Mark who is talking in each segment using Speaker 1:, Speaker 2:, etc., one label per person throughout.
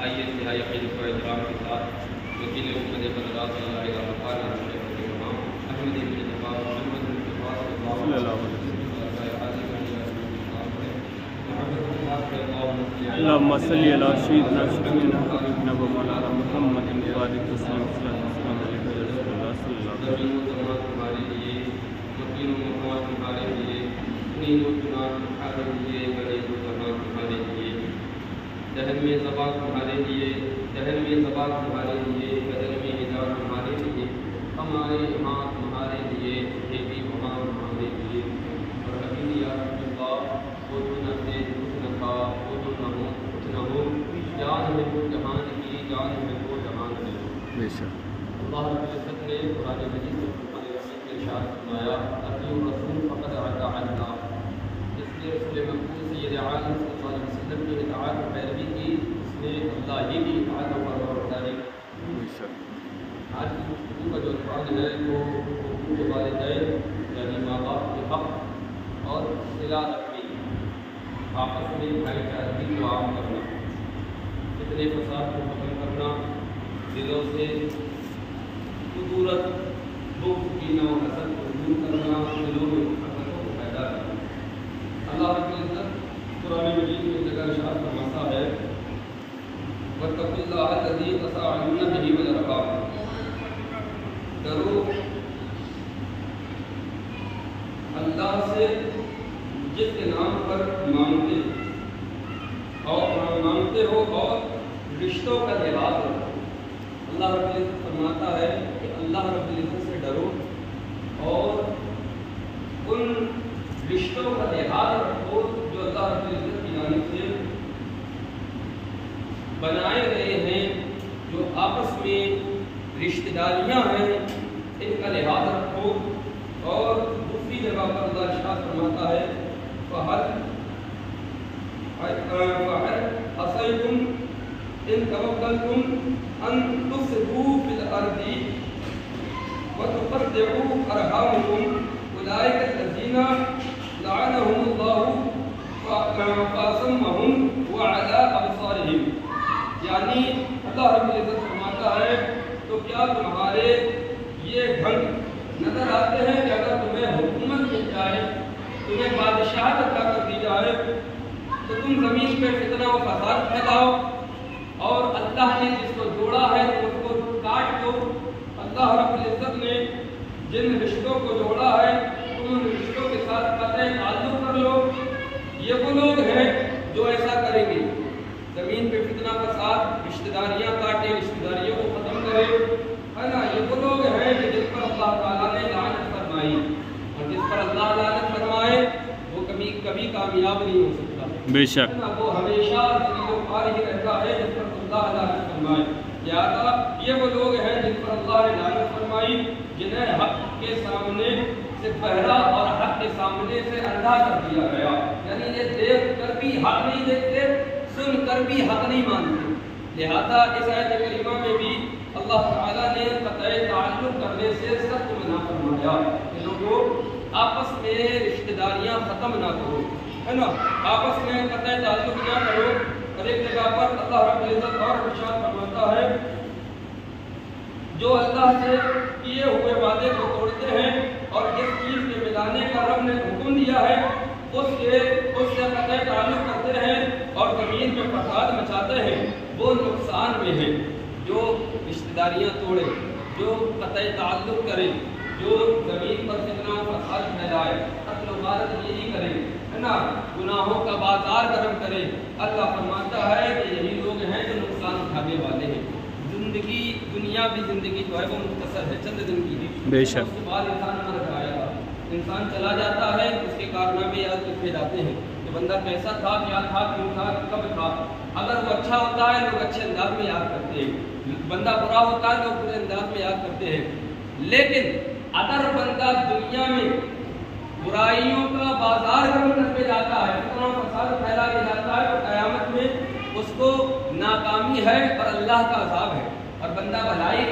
Speaker 1: آئیے انتہائی خدمت و احترام کے ساتھ وکیل محمد بدرات اللہ علیہ وقار احمد بن جفار محمد بن جفار صلی اللہ علیہ وسلم
Speaker 2: اللهم صل على سيدنا سيدنا حبيبنا ومولانا محمد وبارك وسلم على رسول الله صلى الله عليه وسلم.
Speaker 1: تمہارے لیے وکیل محمد تمہارے لیے نیل و چنان تمہارے لیے بڑے زبان تمہارے لیے دہن میں زبان تمہارے لیے دہن میں زبان تمہارے لیے بدن میں ہجاب تمہارے لیے ہمارے یہاں تمہارے لیے کھیتی وہاں تمہارے لیے اور حبیبی یا رسول اللہ وہ تو نہ سے کچھ نہ تھا وہ تو نہ ہو کچھ نہ ہو جان ہے وہ جہان کی جان ہے وہ جہان ہے. اللہ رب العزت نے قرآن مجید میں فرمان رسول کے ارشاد فرمایا اطیعوا الرسول فقد اطاع اللہ. اس لیے رسول مقبول سید عالم صلی اللہ علیہ وسلم کی اطاعت اور پیروی کی اس نے اللہ ہی کی اطاعت اور فرمانبرداری. آج کی گفتگو کا جو عنوان ہے وہ حقوق والدین یعنی ماں باپ کے حق اور صلہ رحمی آپس میں بھائی چارگی کو عام کرنا فتنے فساد کو ختم کرنا دلوں سے قدورت بغض کینہ و حسد کو دور کرنا دلوں میں محبتوں کو پیدا کرنا. اللہ رب العزت قرآن مجید میں جگہ ارشاد فرماتا ہے واتقوا اللہ الذی تساءلون بہ والارحام. ڈرو اللہ سے جس کے نام پر مانگتے ہو اور رشتوں کا لحاظ رکھو. اللہ رب العزت فرماتا ہے کہ اللہ رب العزت سے ڈرو اور ان رشتوں کا لحاظ رکھو جو اللہ رب العزت کی جانب سے بنائے گئے ہیں, جو آپس میں رشتہ داریاں ہیں ان کا لحاظ رکھو. اور دوسری جگہ پر اللہ ارشاد فرماتا ہے فَهَلْ عَصَيْتُمْ إِن تَوَكَّلْتُمْ أَن تُفْسِدُوا فِي الْأَرْضِ وَتُقَطِّعُوا أَرْحَامَكُمْ أُولَئِكَ الَّذِينَ لَعَنَهُمُ اللَّهُ فَأَصَمَّهُمْ وَأَعْمَى أَبْصَارَهُمْ. یعنی اللہ رب العزت فرماتا ہے تو کیا تمہارے یہ ڈھنگ نظر آتے ہیں کہ اگر تمہیں حکومت مل جائے, تمہیں بادشاہت عطا کر دی جائے تو تم زمین پہ فتنہ و فساد پھیلاؤ اور اللہ نے جس کو جوڑا ہے تو اس کو کاٹ دو. اللہ رب العزت نے جن رشتوں کو جوڑا ہے تم ان رشتوں کے ساتھ قطع تعلق کر لو. یہ وہ لوگ ہیں جو ایسا کریں گے, زمین پہ فتنہ فساد, رشتہ داریاں کاٹے, رشتہ داریوں کو ختم کرے, ہے نا. یہ وہ لوگ ہیں کہ جس پر اللہ تعالیٰ نے لعنت فرمائی, اور جس پر اللہ لعنت فرمائے وہ کبھی کامیاب نہیں ہو سکتا.
Speaker 2: بے شک
Speaker 1: وہ ہمیشہ زندگی پار ہی رہتا ہے جس پر اللہ لعنت فرمائے. لہٰذا یہ وہ لوگ ہیں جن پر اللہ نے لعنت فرمائی, جنہیں حق کے سامنے سے بہرا اور حق کے سامنے سے اندھا کر دیا گیا. یعنی یہ دیکھ کر بھی حق نہیں دیکھتے, سن کر بھی حق نہیں مانتے. لہذا اس آیت کریمہ میں بھی اللہ تعالیٰ نے قطع تعلق کرنے سے سخت منع فرمایا کہ لوگوں آپس میں رشتہ داریاں ختم نہ کرو, ہے نا, آپس میں قطع تعلق نہ کرو. اور ایک جگہ پر اللہ رب العزت اور ارشاد فرماتا ہے جو اللہ سے کیے ہوئے وعدے کو توڑتے ہیں اور جس چیز کے ملانے کا رب نے حکم دیا ہے اس سے قطع تعلق کرتے ہیں اور زمین میں فساد مچاتے ہیں, وہ نقصان میں ہیں. جو رشتہ داریاں توڑے, جو قطع تعلق کرے, جو زمین پر فتنہ و فساد پھیلائے, قتل و غارت یہی کرے, ہے نا, گناہوں کا بازار گرم کرے, اللہ فرماتا ہے کہ یہی لوگ ہیں جو نقصان اٹھانے والے ہیں. زندگی دنیاوی زندگی جو ہے وہ مختصر ہے, چند دن کی ہے.
Speaker 2: بے شک.
Speaker 1: اس کے بعد انسان مر جائے گا, انسان چلا جاتا ہے, اس کے کارنامے یاد رکھے جاتے ہیں کہ بندہ کیسا تھا, کیا تھا, کیوں تھا, کب تھا. اگر وہ اچھا ہوتا ہے لوگ اچھے انداز میں یاد کرتے ہیں, بندہ برا ہوتا ہے لوگ برے انداز میں یاد کرتے ہیں. لیکن اگر بندہ دنیا میں برائیوں کا بازار گرم کر کے جاتا ہے, فتنہ و فساد پھیلا کے جاتا ہے, تو قیامت میں اس کو ناکامی ہے اور اللہ کا عذاب ہے. اور بندہ بھلائی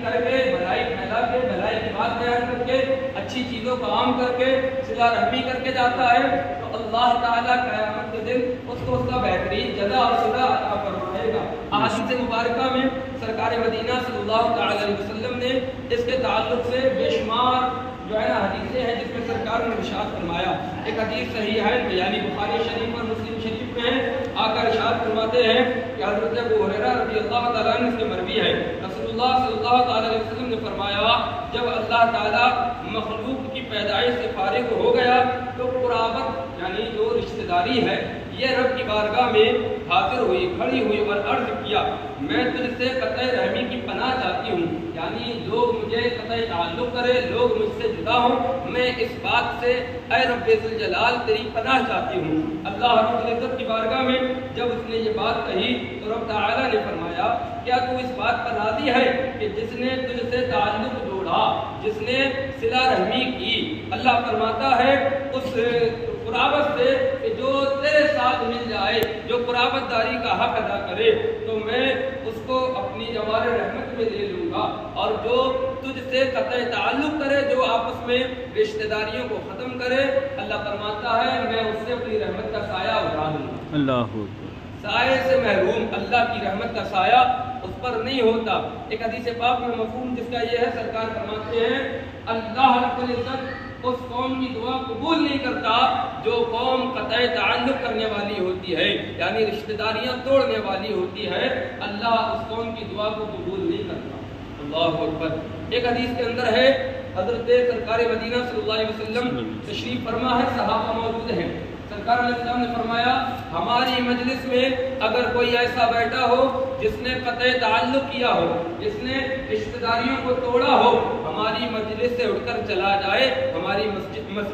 Speaker 1: کر کے, بھلائی پھیلا کے, بھلائی کی بات بیان کر کے, اچھی چیزوں کو عام کر کے, صلہ رحمی کر کے جاتا ہے, تو اللہ تعالیٰ قیامت کے دن اس کو اس کا بہترین جزا اور صلہ عطا کا۔ احادیث مبارکہ میں سرکار مدینہ صلی اللہ تعالی علیہ وسلم نے اس کے تعلق سے بے شمار جو ہے نا حدیثیں ہیں جس میں سرکار نے ارشاد فرمایا۔ ایک حدیث صحیحین میں یعنی بخاری شریف اور مسلم شریف میں ہے، آقا ارشاد فرماتے ہیں کہ حضرت ابو ہریرہ رضی اللہ تعالیٰ عنہ سے مروی ہے، رسول اللہ صلی اللہ تعالی علیہ وسلم نے فرمایا جب اللہ تعالیٰ مخلوق کی پیدائش سے فارغ ہو گیا تو قرابت یعنی جو رشتہ داری ہے یہ رب کی بارگاہ میں حاضر ہوئی، کھڑی ہوئی اور عرض کیا میں تجھ سے قطع رحمی کی پناہ چاہتی ہوں، یعنی لوگ مجھے قطع تعلق کرے، لوگ مجھ سے جدا ہوں، میں اس بات سے اے رب ذوالجلال تیری پناہ چاہتی ہوں۔ اللہ رب العزت کی بارگاہ میں جب اس نے یہ بات کہی تو رب تعالیٰ نے فرمایا کیا تو اس بات پر راضی ہے کہ جس نے تجھ سے تعلق جوڑا، جس نے صلہ رحمی کی، اللہ فرماتا ہے اس قرابت سے کہ جو تیرے ساتھ مل جائے، جو قرابت داری کا حق ادا کرے تو میں اس کو اپنی جوار رحمت میں لے لوں گا، اور جو تجھ سے قطع تعلق کرے، جو آپس میں رشتہ داریوں کو ختم کرے، اللہ فرماتا ہے میں اس سے اپنی رحمت کا سایہ اٹھا دوں گا۔
Speaker 2: اللہ
Speaker 1: سائے سے محروم اللہ کی رحمت کا سایہ اس پر نہیں ہوتا۔ ایک حدیث پاک میں مفہوم جس کا یہ ہے، سرکار فرماتے ہیں اللہ رب العزت اس قوم کی دعا قبول نہیں کرتا جو قوم قطع تعلق کرنے والی ہوتی ہے، یعنی رشتہ داریاں توڑنے والی ہوتی ہے، اللہ اس قوم کی دعا کو قبول نہیں کرتا۔ اللہ اکبر۔ ایک حدیث کے اندر ہے حضرت سرکار مدینہ صلی اللہ علیہ وسلم تشریف فرما ہے، صحابہ موجود ہیں، سرکار علیہ السلام نے فرمایا ہماری مجلس میں اگر کوئی ایسا بیٹھا ہو جس نے قطع تعلق کیا ہو، جس نے رشتہ داریوں کو توڑا ہو، ہماری مجلس سے اٹھ کر چلا جائے، ہماری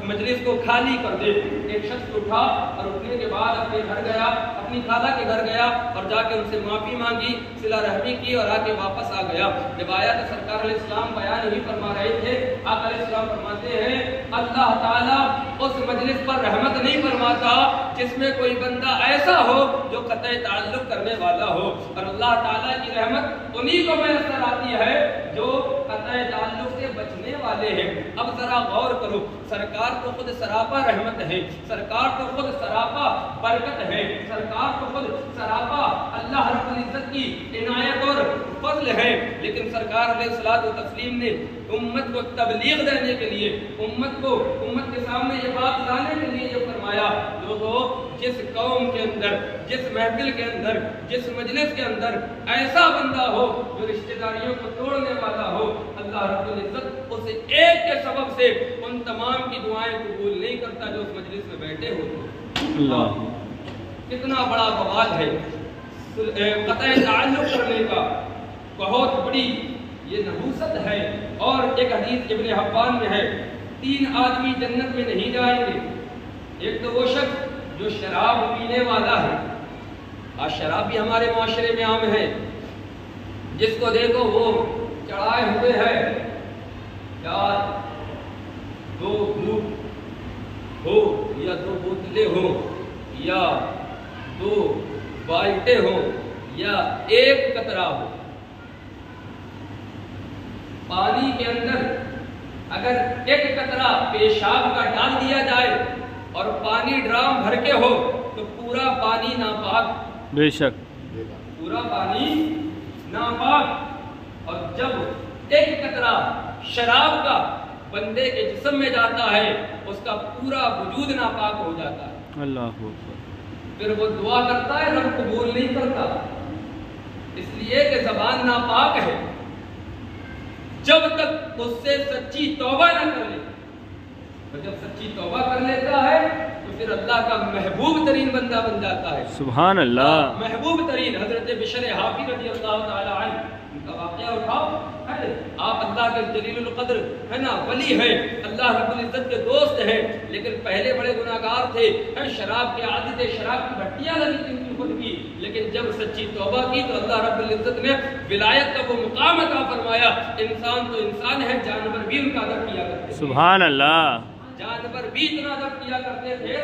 Speaker 1: مجلس کو خالی کر دے۔ ایک شخص اٹھا اور اٹھنے کے بعد اپنے گھر گیا، اپنی خالہ کے گھر گیا اور جا کے ان سے معافی مانگی، صلہ رحمی کی اور آ کے واپس آ گیا۔ جب آیا تو سرکار علیہ السلام بیان ہی فرما رہے تھے، آقا علیہ السلام فرماتے ہیں اللہ تعالیٰ اس مجلس پر رحمت نہیں فرماتا جس میں کوئی بندہ ایسا ہو جو قطع تعلق کرنے والا ہو، اور اللہ تعالیٰ کی رحمت انہی کو میسر آتی ہے جو قطع تعلق سے بچنے والے ہیں۔ اب ذرا غور کرو، سرکار تو خود سراپا رحمت ہے، سرکار تو خود سراپا برکت ہے، سرکار تو خود سراپا اللہ رب العزت کی عنایت اور فضل ہے، لیکن سرکار علیہ الصلوۃ والتسلیم نے امت کو تبلیغ دینے کے لیے، امت کے سامنے یہ بات لانے کے لیے یہ فرمایا لوگوں جس قوم کے اندر، جس محفل کے اندر، جس مجلس کے اندر ایسا بندہ ہو جو رشتہ داریوں کو توڑنے والا ہو، اللہ رب العزت اس ایک کے سبب سے ان تمام کی دعائیں قبول نہیں کرتا جو اس مجلس میں بیٹھے ہوتے۔
Speaker 2: اللہ
Speaker 1: کتنا بڑا بوال ہے قطع تعلق کرنے کا، بہت بڑی یہ نحوست ہے۔ اور ایک حدیث ابن حبان میں ہے 3 آدمی جنت میں نہیں جائیں گے، ایک تو وہ شخص جو شراب پینے والا ہے، آج شراب بھی ہمارے معاشرے میں عام ہے، جس کو دیکھو وہ چڑھائے ہوئے ہے، یار 2 گھوٹ ہو یا 2 بوتلیں ہو یا 2 بالٹیں ہو یا 1 قطرہ ہو، پانی کے اندر اگر 1 قطرہ پیشاب کا ڈال دیا جائے اور پانی ڈرام بھر کے ہو تو پورا پانی ناپاک،
Speaker 2: بے شک
Speaker 1: پورا پانی ناپاک، اور جب 1 قطرہ شراب کا بندے کے جسم میں جاتا ہے اس کا پورا وجود ناپاک ہو جاتا ہے۔
Speaker 2: اللہ
Speaker 1: پھر وہ دعا کرتا ہے رب قبول نہیں کرتا، اس لیے کہ زبان ناپاک ہے، جب تک اس سے سچی توبہ نہ کر لے، اور جب سچی توبہ کر لیتا ہے تو پھر اللہ کا محبوب ترین بندہ بن جاتا ہے۔
Speaker 2: سبحان اللہ۔
Speaker 1: محبوب ترین حضرت بشر حافی رضی اللہ تعالی عنہ، ان کا واقعہ اٹھاؤ، آپ اللہ کے جلیل القدر ہے نا ولی ہیں، اللہ رب العزت کے دوست ہیں، لیکن پہلے بڑے گناہگار تھے، شراب کے عادی تھے، شراب کی بھٹیاں لگی تھی ان کی خود کی، لیکن جب سچی توبہ کی تو اللہ رب العزت نے ولایت کا وہ مقام عطا فرمایا۔ انسان تو انسان ہے، جانور بھی ان کا ادب کیا کرتے تھے،
Speaker 2: سبحان اللہ۔
Speaker 1: جانور بھی اتنا ادب کیا کرتے تھے،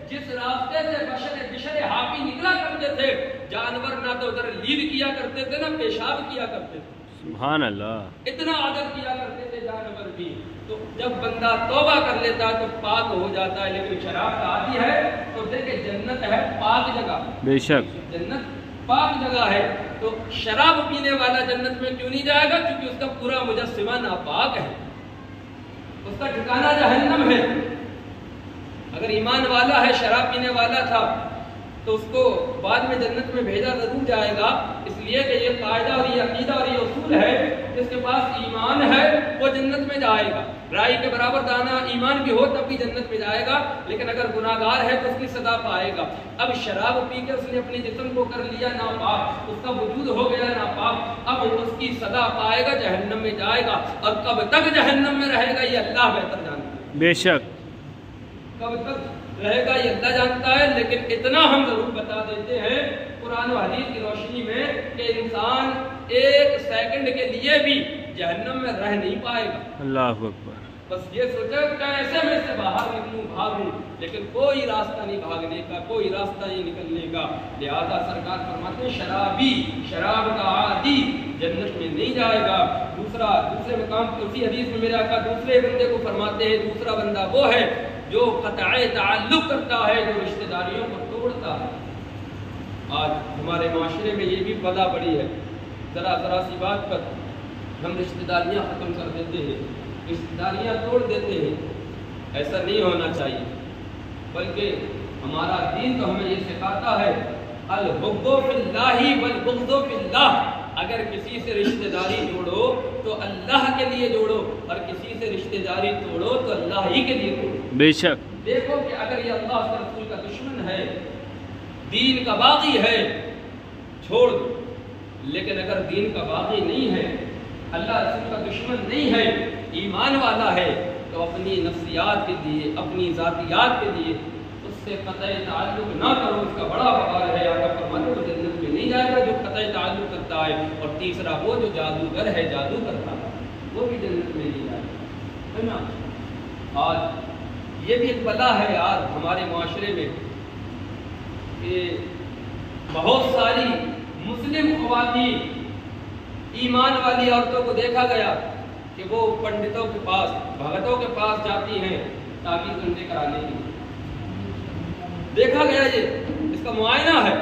Speaker 1: جس راستے سے بشر حافی نکلا کرتے تھے، جانور نہ تو ادھر لید کیا کرتے تھے نہ پیشاب کیا کرتے تھے،
Speaker 2: سبحان اللہ۔
Speaker 1: اتنا ادب کیا کرتے تھے جانور بھی۔ تو جب بندہ توبہ کر لیتا ہے تو پاک ہو جاتا ہے، لیکن شراب کا عادی ہے تو دیکھیں جنت ہے پاک جگہ،
Speaker 2: بے شک
Speaker 1: جنت پاک جگہ ہے، تو شراب پینے والا جنت میں کیوں نہیں جائے گا؟ کیونکہ اس کا پورا مجسمہ ناپاک ہے، اس کا ٹھکانہ جہنم ہے۔ اگر ایمان والا ہے، شراب پینے والا تھا، تو اس کو بعد میں جنت میں بھیجا ضرور جائے گا، اس لیے کہ یہ قاعدہ اور یہ عقیدہ اور یہ اصول ہے، جس کے پاس ایمان ہے وہ جنت میں جائے گا۔ رائی کے برابر دانہ ایمان بھی ہو تب بھی جنت میں جائے گا، لیکن اگر گناہ گار ہے تو اس کی سزا پائے گا۔ اب شراب پی کے اس نے اپنے جسم کو کر لیا ناپاک، اس کا وجود ہو گیا ناپاک، اب اس کی سزا پائے گا، جہنم میں جائے گا، اور کب تک جہنم میں رہے گا یہ اللہ بہتر جانتا ہے۔
Speaker 2: بے شک
Speaker 1: کب تک رہے گا یہ اللہ جانتا ہے، لیکن اتنا ہم ضرور بتا دیتے ہیں قرآن و حدیث کی روشنی میں کہ انسان ایک سیکنڈ کے لیے بھی جہنم میں رہ نہیں پائے گا۔ اللہ
Speaker 2: اکبر۔
Speaker 1: بس یہ سوچا کیسے میں سے باہر نکلوں، بھاگوں، لیکن کوئی راستہ نہیں بھاگنے کا، کوئی راستہ نہیں نکلنے کا۔ لہذا سرکار فرماتے ہیں شرابی، شراب کا عادی جنت میں نہیں جائے گا۔ دوسرے مقام پر اسی حدیث میں میرے آقا دوسرے بندے کو فرماتے ہیں، دوسرا بندہ وہ ہے جو قطع تعلق کرتا ہے، جو رشتہ داریوں کو توڑتا ہے۔ آج ہمارے معاشرے میں یہ بھی بلا بڑی ہے، ذرا سی بات پر ہم رشتہ داریاں ختم کر دیتے ہیں، رشتہ داریاں توڑ دیتے ہیں۔ ایسا نہیں ہونا چاہیے، بلکہ ہمارا دین تو ہمیں یہ سکھاتا ہے الحب فی اللہ والبغض فی اللہ۔ اگر کسی سے رشتہ داری جوڑو تو اللہ کے لیے جوڑو، اور کسی سے رشتہ داری توڑو تو اللہ ہی کے لیے توڑو۔
Speaker 2: بے شک
Speaker 1: دیکھو کہ اگر یہ اللہ کے رسول کا دشمن ہے، دین کا باغی ہے، چھوڑ دو، لیکن اگر دین کا باغی نہیں ہے، اللہ رسول کا دشمن نہیں ہے، ایمان والا ہے، تو اپنی نفسیات کے لیے، اپنی ذاتیات کے لیے اس سے قطع تعلق نہ کرو۔ اس کا بڑا بقال ہے، آقا فرماتے ہیں وہ جنت میں نہیں جائے گا جو قطع تعلق کرتا ہے، اور تیسرا وہ جو جادوگر ہے، جادو کرتا ہے، وہ بھی جنت میں نہیں جائے گا، ہے نا۔ آج یہ بھی ایک بلا ہے یار ہمارے معاشرے میں کہ بہت ساری مسلم خواتین ایمان والی عورتوں کو دیکھا گیا کہ وہ پنڈتوں کے پاس، بھگتوں کے پاس جاتی ہیں تعویذ گنڈے کرانے کے لیے۔ دیکھا گیا، یہ اس کا معائنہ ہے،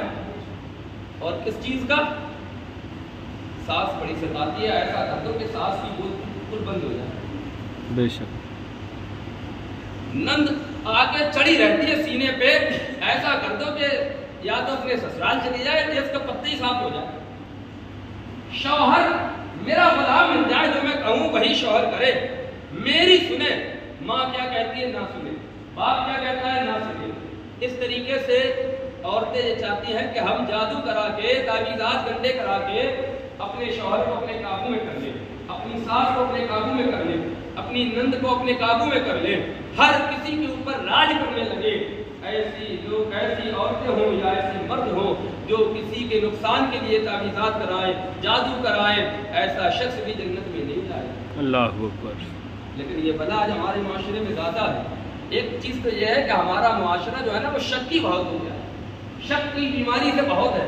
Speaker 1: اور کس چیز کا؟ سانس بڑی ستاتی ہے، ایسا کر دو کہ سانس کی بالکل بند ہو جائے۔
Speaker 2: بے شک
Speaker 1: نند آ کے چڑی رہتی ہے سینے پہ، ایسا کر دو کہ یا تو اپنے سسرال چلی جائے یا اس کا پتہ ہی صاف ہو جائے۔ شوہر میرا غلام مل جائے، جو میں کہوں وہی شوہر کرے، میری سنے، ماں کیا کہتی ہے نہ سنے، باپ کیا کہتا ہے نہ سنے۔ اس طریقے سے عورتیں یہ چاہتی ہیں کہ ہم جادو کرا کے، تعویذات گنڈے کرا کے اپنے شوہر کو اپنے قابو میں کر لیں، اپنی ساس کو اپنے قابو میں کر لیں، اپنی نند کو اپنے قابو میں کر لیں، ہر کسی کے اوپر راج کرنے لگے۔ ایسی عورتیں ہوں یا ایسے مرد ہوں جو کسی کے نقصان کے لیے تعویذات کرائیں، جادو کرائیں، ایسا شخص بھی جنت میں نہیں جائے۔
Speaker 2: اللہ اکبر۔
Speaker 1: لیکن یہ بلا آج ہمارے معاشرے میں زیادہ ہے۔ ایک چیز تو یہ ہے کہ ہمارا معاشرہ جو ہے نا وہ شک کی بہت ہو گیا ہے، شک کی بیماری سے بہت ہے،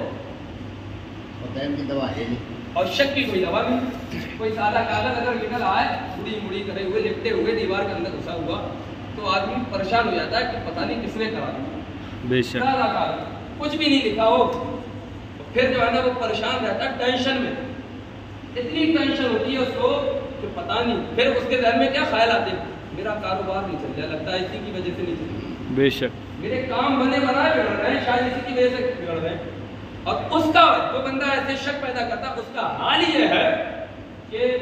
Speaker 3: کی دوا ہے نہیں،
Speaker 1: اور شک کی کوئی دوا نہیں۔ کوئی سادہ کاغذ اگر نکل آئے مڑی مڑی کرے ہوئے، لپٹے ہوئے، دیوار کے اندر گھسا ہوا، تو آدمی پریشان ہو جاتا ہے کہ پتہ نہیں کس نے کرا دیا۔
Speaker 2: بے شک
Speaker 1: سادہ کاغذ کچھ بھی نہیں لکھا ہو، پھر جو ہے نا وہ پریشان رہتا ہے، ٹینشن میں، اتنی ٹینشن ہوتی ہے اس کو کہ پتہ نہیں، پھر اس کے ذہن میں کیا خیال آتے ہیں، میرا کاروبار نہیں چل رہا، لگتا ہے اسی کی وجہ سے نہیں چل رہا،
Speaker 2: بے شک
Speaker 1: میرے کام بنے بنائے بگڑ رہے ہیں، شاید اسی کی وجہ سے بگڑ رہے ہیں۔ اور اس کا جو بندہ ایسے شک پیدا کرتا ہے، اس کا حال یہ ہے کہ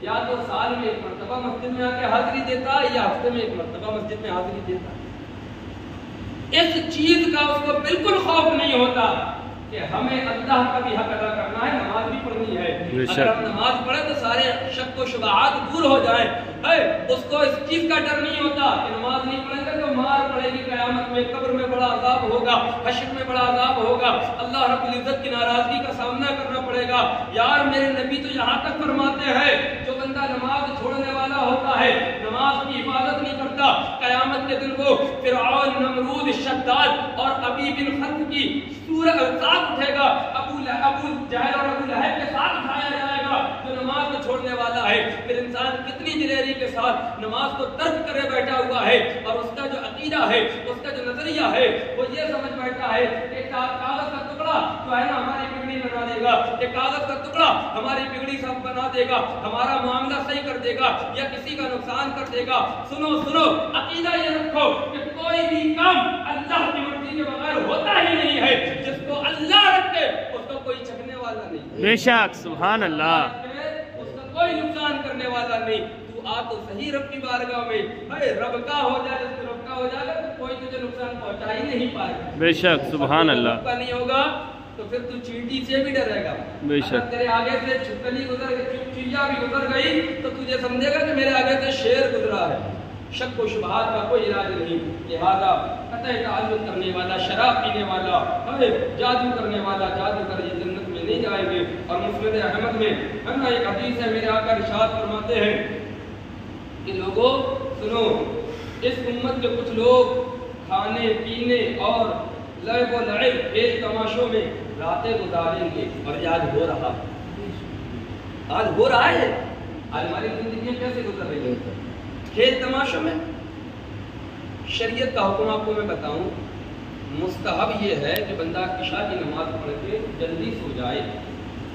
Speaker 1: یا تو سال میں ایک مرتبہ مسجد میں آ کے حاضری دیتا ہے، یا ہفتے میں ایک مرتبہ مسجد میں حاضری دیتا ہے۔ اس چیز کا اس کو بالکل خوف نہیں ہوتا کہ ہمیں اللہ کا بھی حق ادا کرنا ہے، نماز بھی پڑھنی ہے۔ اگر ہم نماز پڑھیں تو سارے شک و شبہات دور ہو جائیں، اس کو اس چیز کا ڈر نہیں ہوتا کہ نماز نہیں پڑھیں گے تو مار پڑے گی، قیامت میں قبر میں بڑا عذاب ہوگا، حشر میں بڑا عذاب ہوگا، اللہ رب العزت کی ناراضگی کا سامنا کرنا پڑے گا۔ یار میرے نبی تو یہاں تک فرماتے ہیں جو بندہ نماز چھوڑنے والا ہوتا ہے، نماز کی حفاظت نہیں کرتا، قیامت کے دن کو فرعون، نمرود، شداد اور ابی بن خلف کی صورت ساتھ اٹھے گا، ابو جہل اور ابو لہب کے ساتھ اٹھایا جائے گا جو نماز کو چھوڑنے والا ہے۔ پھر انسان کتنی دلیری کے ساتھ نماز کو ترک کرے بیٹھا ہوا ہے، اور اس کا جو عقیدہ ہے، اس کا جو نظریہ ہے، وہ یہ سمجھ بیٹھا ہے کہ کاغذ کا ٹکڑا جو ہے نا ہماری دے گا، ایک کاغذ کا ٹکڑا ہماری بگڑی سب بنا دے گا، ہمارا معاملہ صحیح کر دے گا یا کسی کا نقصان کر دے گا۔ سنو عقیدہ یہ رکھو کہ کوئی بھی کام اللہ کی مرضی کے بغیر ہوتا ہی نہیں ہے، جس کو اللہ رکھے اس کو کوئی چھکنے والا نہیں،
Speaker 2: بے شک سبحان اللہ،
Speaker 1: اس کا کوئی نقصان کرنے والا نہیں۔ تو آ تو صحیح رب کی بارگاہ میں، رب کا ہو جائے، جس کو رب کا ہو جائے گا تو کوئی تجھے نقصان پہنچا ہی نہیں پائے گا۔
Speaker 2: بے شک سبحان اللہ،
Speaker 1: رب کا نہیں ہوگا تو پھر تو چینٹی سے بھی ڈرے گا۔
Speaker 2: بے شک
Speaker 1: اگر تیرے آگے سے چھپکلی گزر گئی، چڑیا بھی گزر گئی تو تجھے سمجھے گا کہ میرے آگے سے شیر گزرا ہے۔ شک و شبہات کا کوئی علاج نہیں، لہذا قطع تعلق کرنے والا، شراب پینے والا، جادو کرنے والا جادو کر یہ جنت میں نہیں جائیں گے۔ اور مسند احمد میں ایک حدیث ہے، میرے آقا ارشاد فرماتے ہیں کہ لوگوں سنو، اس امت کے کچھ لوگ کھانے پینے اور لعب و لعب، کھیل تماشوں میں راتیں گزاریں گے، اور یہ آج ہو رہا ہے، آج ہو رہا ہے۔ آج ہماری زندگیاں کیسے گزر رہی ہیں؟ کھیل تماشوں میں۔ شریعت کا حکم آپ کو میں بتاؤں، مستحب یہ ہے کہ بندہ عشاء کی نماز پڑھ کے جلدی سو جائے،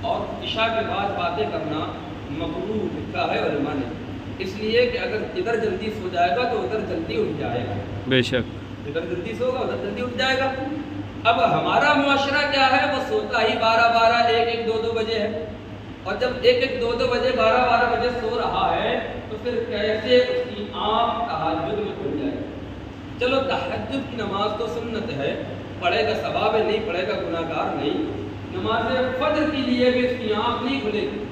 Speaker 1: اور عشاء کے بعد باتیں کرنا مکروہ لکھا ہے علماء نے، اس لیے کہ اگر ادھر جلدی سو جائے گا تو ادھر جلدی اٹھ جائے گا،
Speaker 2: بے شک
Speaker 1: ادھر جلدی سو گا ادھر جلدی اٹھ جائے گا۔ اب ہمارا معاشرہ کیا ہے، وہ سوتا ہی 12 1 2 بجے ہے، اور جب 1 2 بجے 12 بجے سو رہا ہے تو پھر کیسے اس کی آنکھ تہجد میں کھل جائے؟ چلو تہجد کی نماز تو سنت ہے، پڑھے گا ثواب ہے، نہیں پڑھے گا گناہگار نہیں۔ نماز فجر کے لیے بھی اس کی آنکھ نہیں کھلے گی۔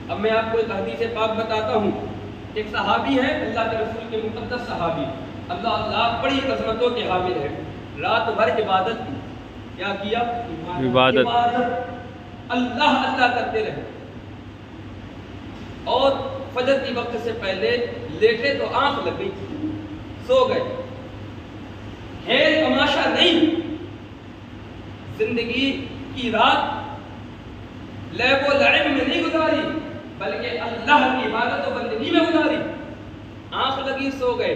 Speaker 1: اب میں آپ کو ایک حدیث پاک بتاتا ہوں، ایک صحابی ہے، اللہ کے رسول کے مقدس صحابی، اللہ بڑی عظمتوں کے حامل ہے، رات بھر عبادت کی، کیا کیا؟ عبادت، اللہ کرتے رہے، اور فجر کی وقت سے پہلے لیٹے تو آنکھ لگ گئی، سو گئے۔ کھیل تماشا نہیں، زندگی کی رات لعب و لعب میں نہیں گزاری، بلکہ اللہ کی عبادت و بندگی میں گزاری۔ آنکھ لگی، سو گئے،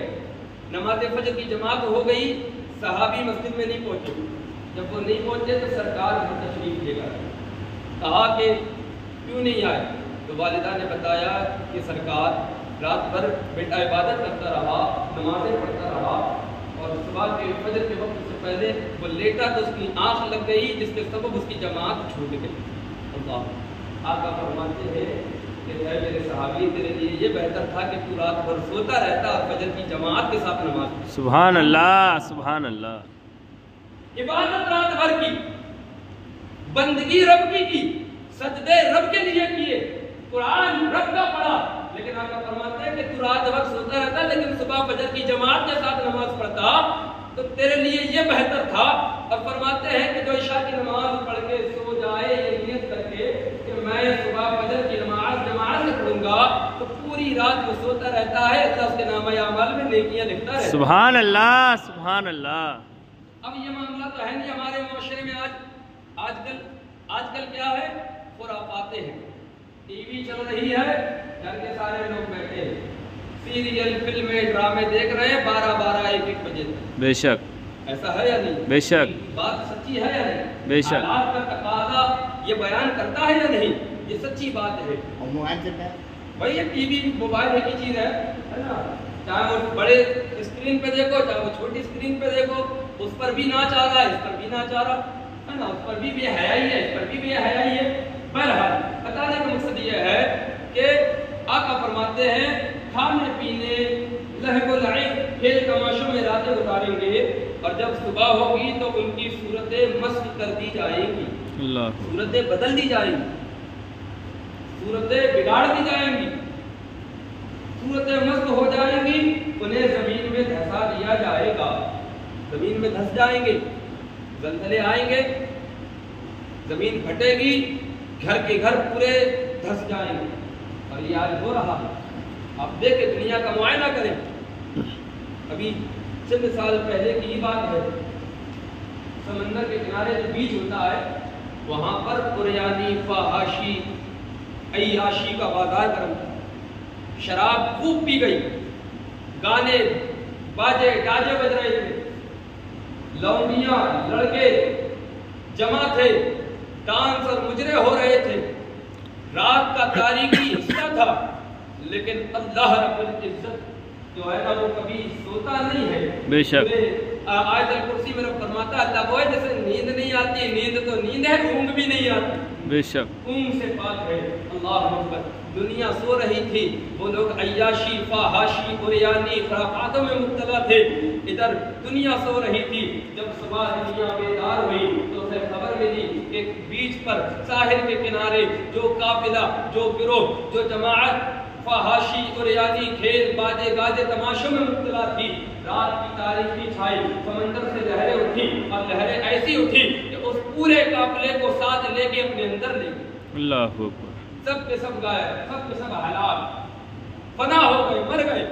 Speaker 1: نماز فجر کی جماعت ہو گئی، صحابی مسجد میں نہیں پہنچے۔ جب وہ نہیں پہنچے تو سرکار نے تشریف لے گئے، کہا کہ کیوں نہیں آئے؟ تو والدہ نے بتایا کہ سرکار رات بھر بیٹا عبادت کرتا رہا، نمازیں پڑھتا رہا، اور صبح کے فجر کے وقت سے پہلے وہ لیٹا تو اس کی آنکھ لگ گئی، جس کے سبب اس کی جماعت چھوٹ گئی۔ اللہ آقا فرماتے ہیں کہ اے میرے صحابی، تیرے لیے یہ بہتر تھا کہ تو رات بھر سوتا رہتا اور فجر کی جماعت کے ساتھ نماز پڑھتا۔
Speaker 2: سبحان اللہ سبحان اللہ،
Speaker 1: عبادت رات بھر کی، بندگی رب کی، سجدے رب کے لیے کیے، قرآن رب کا پڑھا، لیکن آقا فرماتے ہیں کہ تو رات بھر سوتا رہتا لیکن صبح فجر کی جماعت کے ساتھ نماز پڑھتا تو تیرے لیے یہ بہتر تھا۔ اور فرماتے ہیں کہ جو عشاء کی نماز پڑھ کے سو جائے یہ نیت کر کے کہ میں صبح فجر کی نماز جماعت سے پڑھوں گا، تو پوری رات وہ سوتا رہتا ہے، اللہ اس کے نامہ اعمال میں نیکیاں لکھتا رہتا ہے۔
Speaker 2: سبحان اللہ سبحان اللہ۔
Speaker 1: اب یہ معاملہ تو ہے نہیں ہمارے معاشرے میں، آج کل کیا ہے، خرافاتیں ہیں، ٹی وی چل رہی ہے، گھر کے سارے لوگ بیٹھے ہیں، سیریل فلمیں ڈرامے دیکھ رہے ہیں 12 1 بجے تک۔
Speaker 2: بے شک
Speaker 1: ایسا ہے یا نہیں؟
Speaker 2: بے شک
Speaker 1: بات سچی ہے یا نہیں؟
Speaker 2: بے شک
Speaker 1: حالات کا تقاضا یہ بیان کرتا ہے یا نہیں؟ یہ سچی بات ہے۔
Speaker 3: اور موبائل سے کیا؟
Speaker 1: بھائی یہ ٹی وی موبائل ایک ہی چیز ہے نا، چاہے وہ بڑے اسکرین پہ دیکھو چاہے وہ چھوٹی اسکرین پہ دیکھو، اس پر بھی ناچ آ رہا ہے، اس پر بھی ناچ آ رہا ہے نا، اس پر بھی بے حیائی ہے، اس پر بھی بے حیائی ہے۔ بہرحال بتانے کا مقصد یہ ہے کہ آقا فرماتے ہیں کھانے پینے لہو و لعب کھیل تماشوں میں راتیں گزاریں گے، اور جب صبح ہوگی تو ان کی صورتیں مسخ کر دی جائیں گی،
Speaker 2: اللہ،
Speaker 1: صورتیں بدل دی جائیں گی، صورتیں بگاڑ دی جائیں گی، صورتیں مسخ ہو جائیں گی، انہیں زمین میں دھسا دیا جائے گا، زمین میں دھس جائیں گے، زلزلے آئیں گے، زمین پھٹے گی، گھر کے گھر پورے دھس جائیں گے۔ اور یہ آج ہو رہا ہے، آپ دیکھیں دنیا کا معائنہ کریں، ابھی چند سال پہلے کی ہی بات ہے، سمندر کے کنارے جو بیچ ہوتا ہے وہاں پر قریانی فحاشی عیاشی کا بازار گرم تھا، شراب خوب پی گئی، گانے باجے گاجے بج رہے تھے، لونڈیاں لڑکے جمع تھے، ڈانس اور مجرے ہو رہے تھے، رات کا تاریخی حصہ تھا، لیکن اللہ رب العزت جو ہے نا وہ کبھی سوتا نہیں ہے.
Speaker 2: بے شک
Speaker 1: آیت الکرسی میں رب فرماتا ہے اللہ وہ ہے جیسے نیند نہیں آتی، نیند تو نیند ہے، اونگ بھی نہیں آتی،
Speaker 2: بے شک
Speaker 1: اونگ سے پاک ہے. اللہ اکبر. دنیا سو رہی تھی، وہ لوگ عیاشی، فحاشی، عریانی، خرافاتوں میں مبتلا تھے. ادھر دنیا سو رہی تھی. جب صبح دنیا بیدار ہوئی تو اسے خبر ملی کہ بیچ پر ساحل کے کنارے جو قافلہ، جو گروہ، جو جماعت فحاشی، عریانی، کھیل، باجے گاجے، تماشوں میں مبتلا تھی. رات کی تاریکی چھائی، سمندر سے لہریں اٹھی اور لہریں ایسی اٹھی کہ اس پورے قافلے کو ساتھ لے کے اپنے اندر لے گئی.
Speaker 2: اللہ اکبر.
Speaker 1: سب کے سب گائے، سب کے سب ہلاک، فنا ہو گئے، مر گئے.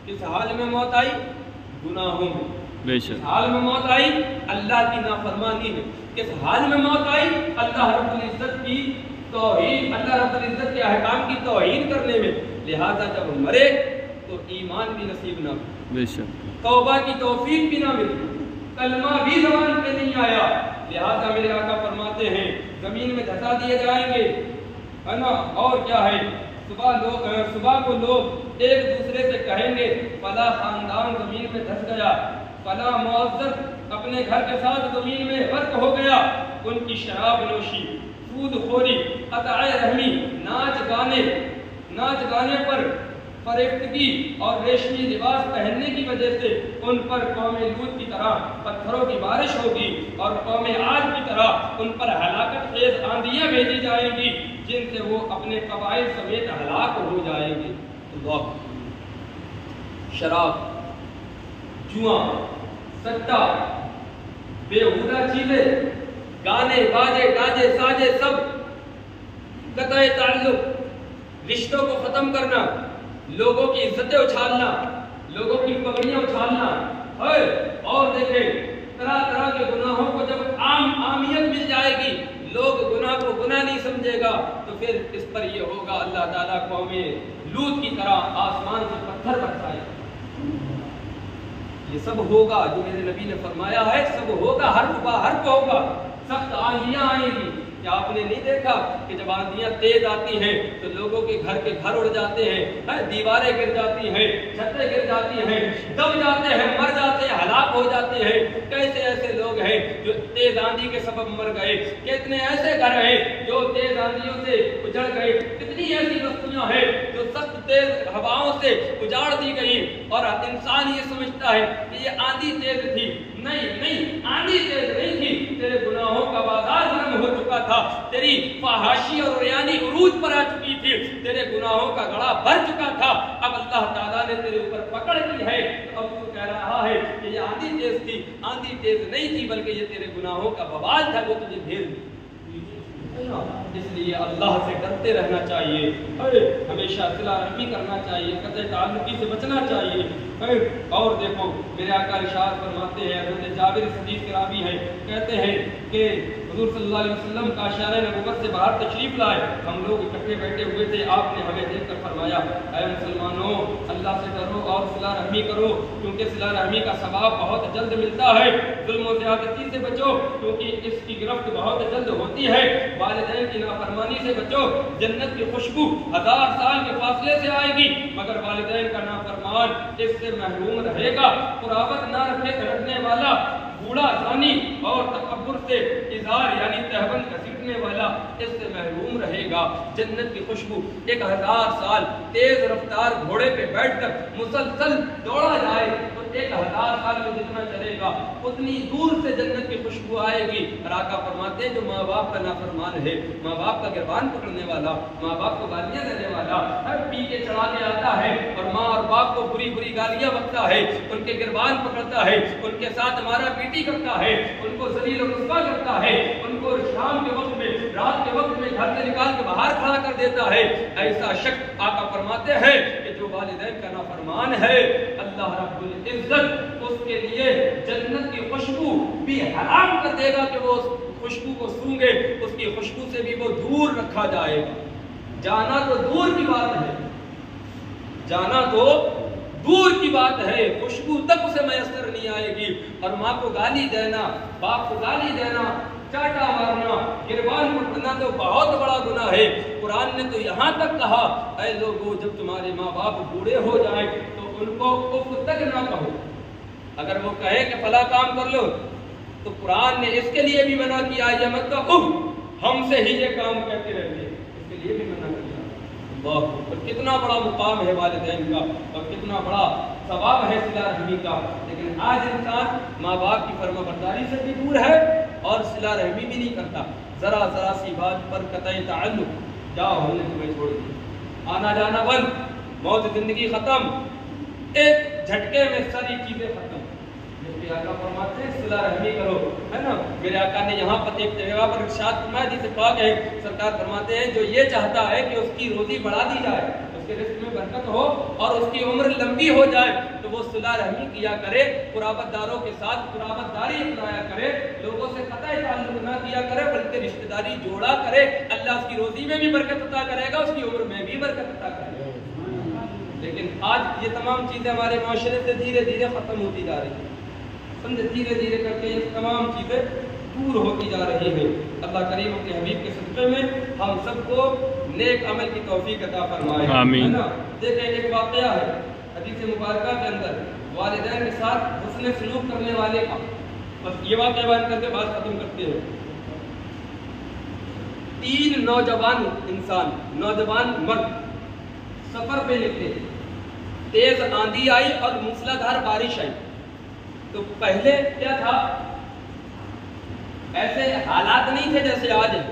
Speaker 1: کس حال میں موت آئی؟ گناہوں میں.
Speaker 2: بے
Speaker 1: کس
Speaker 2: شک
Speaker 1: حال میں موت آئی؟ اللہ کی نافرمانی میں. کس حال میں موت آئی؟ اللہ رب العزت کی توہین، اللہ رب العزت کے احکام کی توہین کرنے میں. لہذا جب مرے تو ایمان بھی نصیب نہ ہو،
Speaker 2: بے شک
Speaker 1: توبہ کی توفیق بھی نہ ملی، کلمہ بھی زبان پہ نہیں آیا. لہذا میرے آقا فرماتے ہیں زمین میں دھسا دیے جائیں گے، ہے نا. اور کیا ہے، صبح کو لوگ ایک دوسرے سے کہیں گے فلاں خاندان زمین میں دھس گیا، فلاں معزز اپنے گھر کے ساتھ زمین میں غرق ہو گیا. ان کی شراب نوشی، سود خوری، قطع رحمی، ناچ گانے پر فریفتگی اور ریشمی لباس پہننے کی وجہ سے ان پر قوم لوط کی طرح پتھروں کی بارش ہوگی اور قوم عاد کی طرح ان پر ہلاکت خیز آندیاں بھیجی جائیں گی جن سے وہ اپنے قبائل سمیت ہلاک ہو جائیں گے. اللہ. شراب، جوا، سٹا، بےہودہ چیزیں، گانے باجے گاجے ساجے، سب قطع تعلق، رشتوں کو ختم کرنا، لوگوں کی عزتیں اچھالنا، لوگوں کی پگڑیاں اچھالنا. اور دیکھیں طرح طرح کے گناہوں کو جب عامیت مل جائے گی، لوگ گناہ کو گناہ نہیں سمجھے گا، تو پھر اس پر یہ ہوگا اللہ تعالیٰ قوم لوط کی طرح آسمان سے پتھر برسائے. یہ سب ہوگا جو میرے نبی نے فرمایا ہے، سب ہوگا، حرف با حرف ہوگا. سخت آندیاں آئیں گی. کیا آپ نے نہیں دیکھا کہ جب آندیاں تیز آتی ہیں تو لوگوں کے گھر اڑ جاتے ہیں، دیواریں گر جاتی ہیں، چھتیں گر جاتی ہیں، دب جاتے ہیں، مر جاتے ہیں، ہلاک ہو جاتے ہیں. کیسے ایسے لوگ ہیں جو تیز آندھی کے سبب مر گئے؟ کتنے ایسے گھر ہیں جو تیز آندھیوں سے اجڑ گئے؟ کتنی ایسی بستیاں ہیں جو سخت تیز ہواؤں سے اجاڑ دی گئی اور انسان یہ سمجھتا ہے کہ یہ آندھی تیز تھی. نہیں، آندھی تیز نہیں تھی، تیرے گناہوں کا بازار گرم ہو چکا تھا، تیری فحاشی اور عریانی عروج پر آ چکی تھی، تیرے گناہوں کا گڑھا بھر چکا تھا. اب اللہ تعالیٰ نے تیرے اوپر پکڑ کی ہے، تو اب تو کہہ رہا ہے کہ یہ آندھی تیز تھی. آندھی تیز نہیں تھی بلکہ یہ تیرے گناہوں کا بوال تھا جو تجھے گھیر لیا. اس لیے اللہ سے ڈرتے رہنا چاہیے، ہمیشہ صلہ رحمی کرنا چاہیے، قطع تعلقی سے بچنا چاہیے. اور دیکھو میرے آقا ارشاد فرماتے ہیں، حضرت جابر صدیق کے راوی ہیں، کہتے ہیں کہ حضور صلی اللہ علیہ وسلم کا شہر نبوت سے باہر تشریف لائے، ہم لوگ اکٹھے بیٹھے ہوئے تھے. آپ نے ہمیں دیکھ کر فرمایا اے مسلمانوں، اللہ سے ڈرو اور صلہ رحمی کرو کیونکہ صلہ رحمی کا ثواب بہت جلد ملتا ہے. ظلم و زیادتی سے بچو کیونکہ اس کی گرفت بہت جلد ہوتی ہے. والدین کی نافرمانی سے بچو، جنت کی خوشبو 1000 سال کے فاصلے سے آئے گی مگر والدین کا نافرمان اس سے محروم رہے گا. قرابت نہ رکھنے والا بوڑھا زانی اور تکبر سے اظہار یعنی تہبند گھسیٹنے والا اس سے محروم رہے گا. جنت کی خوشبو 1000 سال تیز رفتار گھوڑے پہ بیٹھ کر مسلسل دوڑا جائے تو 1000 سال میں جتنا چلے گا اتنی دور سے جنت کی خوشبو آئے گی. راکا فرماتے ہیں جو ماں باپ کا نافرمان ہے، ماں باپ کا گربان پکڑنے والا، ماں باپ کو گالیاں دینے والا، ہر پی کے چڑھا کے آتا ہے اور ماں اور باپ کو بری بری گالیاں بکتا ہے، ان کے گربان پکڑتا ہے، ان کے ساتھ مارا پیٹی کرتا ہے، ان کو ذلیل و رسوا کرتا ہے، ان کو شام کے وقت میں، رات کے وقت میں گھر سے نکال کے باہر کھڑا کر دیتا ہے. ایسا شخص آقا فرماتے ہیں کہ جو والدین کا نافرمان ہے اللہ رب العزت اس کے لیے جنت کی خوشبو بھی حرام کر دے گا کہ وہ اس خوشبو کو سونگے، اس کی خوشبو سے بھی وہ دور رکھا جائے گا. جانا تو دور کی بات ہے، جانا تو دور کی بات ہے، خوشبو تک اسے میسر نہیں آئے گی۔ اور ماں کو گالی دینا، باپ کو گالی دینا، چاٹا مارنا، گربان پڑنا تو بہت بڑا گناہ ہے۔ قرآن نے تو یہاں تک کہا اے لوگو جب تمہارے ماں باپ بوڑھے ہو جائیں تو ان کو اف تک نہ کہو۔ اگر وہ کہے کہ فلاں کام کر لو تو قرآن نے اس کے لیے بھی منع کیا یہ مت کہو ہم سے ہی یہ کام کہتے رہتے ہیں، اس کے لیے بھی منع کیا۔ اللہ اکبر، کتنا بڑا مقام ہے والدین کا اور کتنا بڑا ثواب ہے صلہ رحمی کا۔ لیکن آج انسان ماں باپ کی فرما برداری سے بھی دور ہے اور صلہ رحمی بھی نہیں کرتا۔ ذرا ذرا سی بات پر قطع تعلق، جاؤ ہم نے تمہیں چھوڑ دیا، آنا جانا بند، موت زندگی ختم، ایک جھٹکے میں ساری چیزیں ختم۔ جبکہ آقا فرماتے ہیں صلہ رحمی کرو، ہے نا۔ میرے آقا نے یہاں پر ایک جگہ پر ارشاد فرمایا جسے پاک ہے، سرکار فرماتے ہیں جو یہ چاہتا ہے کہ اس کی روزی بڑھا دی جائے، اس کے رزق میں برکت ہو اور اس کی عمر لمبی ہو جائے تو وہ صلہ رحمی کیا کرے، قرابت داروں کے ساتھ قرابت داری اپنایا کرے، لوگوں سے قطع تعلق نہ کیا کرے بلکہ رشتہ داری جوڑا کرے۔ اللہ اس کی روزی میں بھی برکت عطا کرے گا، اس کی عمر میں بھی برکت عطا کرے گا۔ لیکن آج یہ تمام چیزیں ہمارے معاشرے سے دھیرے دھیرے ختم ہوتی جا رہی ہیں، سمجھے، دھیرے دھیرے کر کے یہ تمام چیزیں دور ہوتی جا رہی ہیں۔ اللہ کریم اپنے حبیب کے صدقے میں ہم سب کو نیک عمل کی توفیق عطا فرمائے، آمین۔ دیکھیں ایک واقعہ ہے حدیث مبارکہ کے اندر والدین کے ساتھ حسن سلوک کرنے والے کا، بس یہ واقعہ بیان کر کے بات ختم کرتے ہیں۔ 3 نوجوان انسان، نوجوان مرد سفر پہ نکلے، تیز آندھی آئی اور موسلادھار بارش آئی۔ تو پہلے کیا تھا، ایسے حالات نہیں تھے جیسے آج ہیں،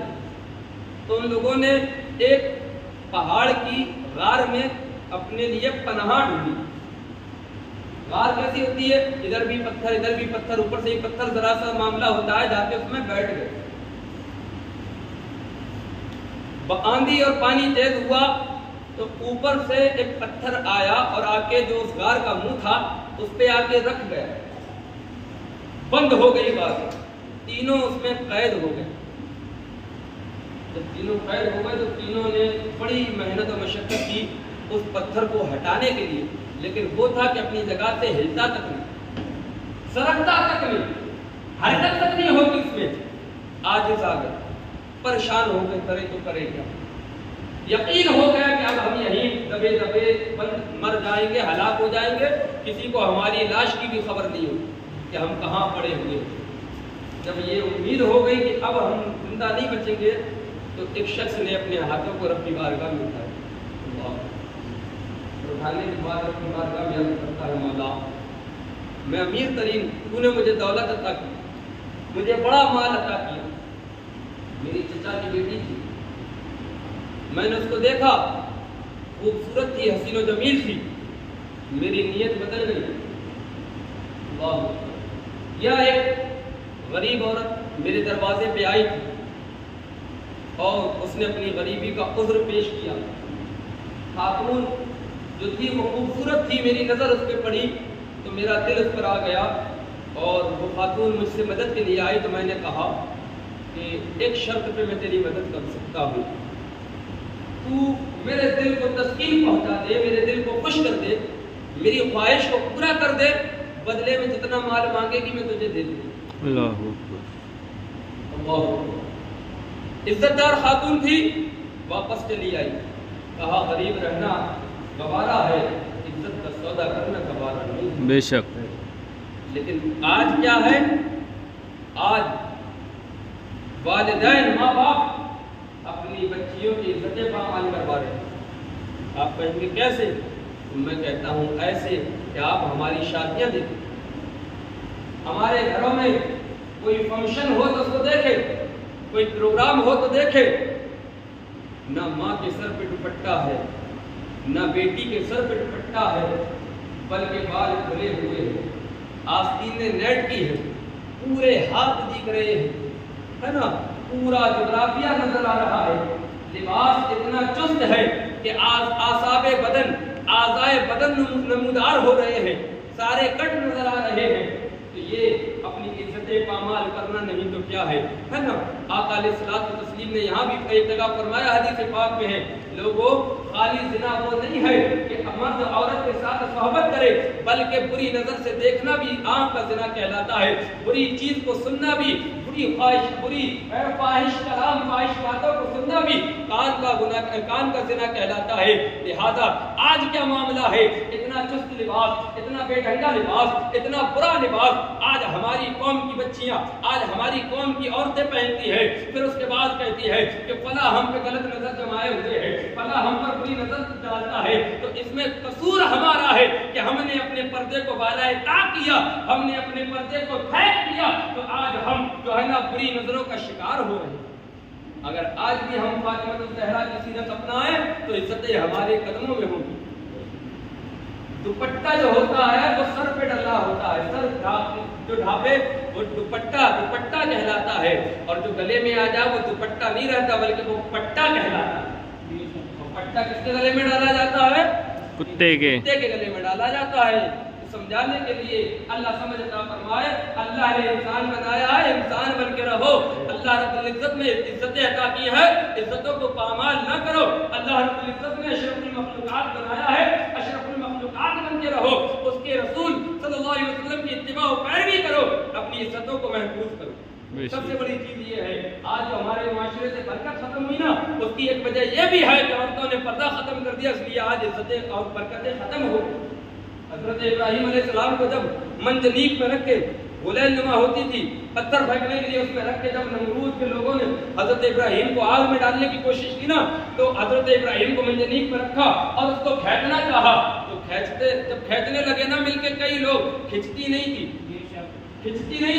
Speaker 1: تو ان لوگوں نے ایک پہاڑ کی غار میں اپنے لیے پناہ ڈھونڈی۔ غار کیسی ہوتی ہے، ادھر بھی پتھر ادھر بھی پتھر، اوپر سے ہی پتھر، ذرا سا معاملہ ہوتا ہے، جا کے اس میں بیٹھ گئے۔ آندھی اور پانی تیز ہوا تو اوپر سے ایک پتھر آیا اور آ کے جو اس غار کا منہ تھا اس پہ آ کے رکھ گیا، بند ہو گئی غار، تینوں اس میں قید ہو گئے۔ جب تینوں قید ہو گئے تو تینوں نے بڑی محنت اور مشقت کی اس پتھر کو ہٹانے کے لیے، لیکن وہ تھا کہ اپنی جگہ سے ہلتا تک نہیں، سرکتا تک نہیں، حرکت تک نہیں ہوگی اس میں۔ عاجز آ گئے، پریشان ہو گئے، کرے تو کرے کیا۔ یقین ہو گیا کہ اب ہم یہیں دبے دبے مر جائیں گے، ہلاک ہو جائیں گے، کسی کو ہماری لاش کی بھی خبر نہیں ہوگی کہ ہم کہاں پڑے ہوئے۔ جب یہ امید ہو گئی کہ اب ہم زندہ نہیں بچیں گے تو ایک شخص نے اپنے ہاتھوں کو ربی بارگاہ میں اٹھایا، اٹھانے کے بعد ربی بارگاہ میں عرض کرتا ہے مولا میں امیر ترین، تو نے مجھے دولت عطا کی، مجھے بڑا مال عطا کیا، میری چچا کی بیٹی تھی، میں نے اس کو دیکھا، خوبصورت تھی، حسین و جمیل تھی، میری نیت بدل گئی۔ اللہ، یا ایک غریب عورت میرے دروازے پہ آئی تھی اور اس نے اپنی غریبی کا عذر پیش کیا۔ خاتون جو تھی وہ خوبصورت تھی، میری نظر اس پہ پڑی تو میرا دل اس پر آ گیا اور وہ خاتون مجھ سے مدد کے لیے آئی تو میں نے کہا کہ ایک شرط پہ میں تیری مدد کر سکتا ہوں، تو میرے دل کو تسکین پہنچا دے، میرے دل کو خوش کر دے، میری خواہش کو پورا کر دے، بدلے میں جتنا مال مانگے گی میں تجھے دے دوں۔
Speaker 2: اللہ اکبر،
Speaker 1: اللہ اکبر۔ عزت دار خاتون تھی، واپس چلی آئی، کہا غریب رہنا گوارا ہے، عزت کا سودا کرنا گوارا نہیں۔
Speaker 2: بے شک۔
Speaker 1: لیکن آج کیا ہے، آج والدین ماں باپ اپنی بچیوں کی عزتیں پامال کروا رہے ہیں۔ آپ کہیں گے کیسے؟ میں کہتا ہوں ایسے کہ آپ ہماری شادیاں دیکھیں، ہمارے گھروں میں کوئی فنکشن ہو تو اس کو دیکھے، کوئی پروگرام ہو تو دیکھے، نہ ماں کے سر پہ دوپٹہ ہے، نہ بیٹی کے سر پہ دوپٹہ ہے، بلکہ بال کھلے ہوئے ہیں، آستینیں نیٹ کی ہے، پورے ہاتھ دکھ رہے ہیں، ہے نا، پورا جغرافیہ نظر آ رہا ہے، لباس اتنا چست ہے کہ اعصاب بدن، اعضائے بدن نمودار ہو رہے ہیں، سارے کٹ نظر آ رہے ہیں، تو یہ اپنی عزتیں بے پامال کرنا نہیں تو کیا ہے نا؟ آقا علیہ الصلوۃ والتسلیم نے یہاں بھی ایک جگہ فرمایا، حدیث پاک میں ہے، لوگوں خالی زنا وہ نہیں ہے کہ مرد عورت کے ساتھ صحبت کرے، بلکہ بری نظر سے دیکھنا بھی آنکھ کا زنا کہلاتا ہے، بری چیز کو سننا بھی، بری خواہش، بری فاحش کلام، فاحش باتوں کو سننا بھی کان کا زنا کہلاتا ہے۔ لہذا آج کیا معاملہ ہے؟ اتنا چست لباس، اتنا بے ڈھنگا لباس، اتنا برا لباس آج ہماری قوم کی بچیاں، آج ہماری قوم کی عورتیں پہنتی ہے، پھر اس کے بعد کہتی ہے کہ فلاں ہم پہ غلط نظر جمائے ہوئے ہیں، فلاں ہم پر بری نظر ڈالتا ہے۔ تو اس میں قصور ہمارا ہے کہ ہم نے اپنے پردے کو بالائے طاق کیا، ہم نے اپنے پردے کو پھینک دیا، تو آج ہم جو ہے نا بری نظروں کا شکار ہو رہے ہیں۔ اگر آج بھی ہم فاطمہ الزہرا کی سیرت اپنائیں تو عزتیں ہمارے قدموں میں ہوگی۔ دوپٹہ جو ہوتا ہے وہ سر پہ ڈلا ہوتا ہے، سر جو ڈھانپے وہ دوپٹہ کہلاتا ہے، اور جو گلے میں آ جائے وہ دوپٹہ نہیں رہتا بلکہ وہ پٹا کہلاتا ہے۔ پٹا کس کے گلے میں ڈالا جاتا ہے؟ کتے کے گلے میں ڈالا جاتا ہے۔ سمجھانے کے لیے اللہ سمجھ عطا فرمائے، اللہ نے انسان بنایا ہے، انسان بن کے رہو۔ اللہ رب العزت نے عزتیں عطا کی ہے، عزتوں کو پامال نہ کرو۔ اللہ رب العزت نے اشرف المخلوقات بنایا ہے، اشرف المخلوقات بن کے رہو، اس کے رسول صلی اللہ علیہ وسلم کی اتباع و پیروی کرو، اپنی عزتوں کو محفوظ کرو۔ سب سے بڑی چیز یہ ہے، آج جو ہمارے معاشرے سے برکت ختم ہوئی نا، اس کی ایک وجہ یہ بھی ہے کہ عورتوں نے پردہ ختم کر دیا، اس لیے آج عزتیں اور برکتیں ختم ہو گئی۔ حضرت ابراہیم علیہ السلام کو جب منجنیق میں رکھ کے گلیل نما ہوتی تھی، پتھر پھینکنے کے لیے اس میں رکھ کے جب نمرود کے لوگوں نے حضرت ابراہیم کو آگ میں ڈالنے کی کوشش کی نا، تو حضرت ابراہیم کو منجنیق میں رکھا اور اس کو کھینچنا چاہا، تو جب کھینچنے لگے نا مل کے کئی لوگ، کھینچتی نہیں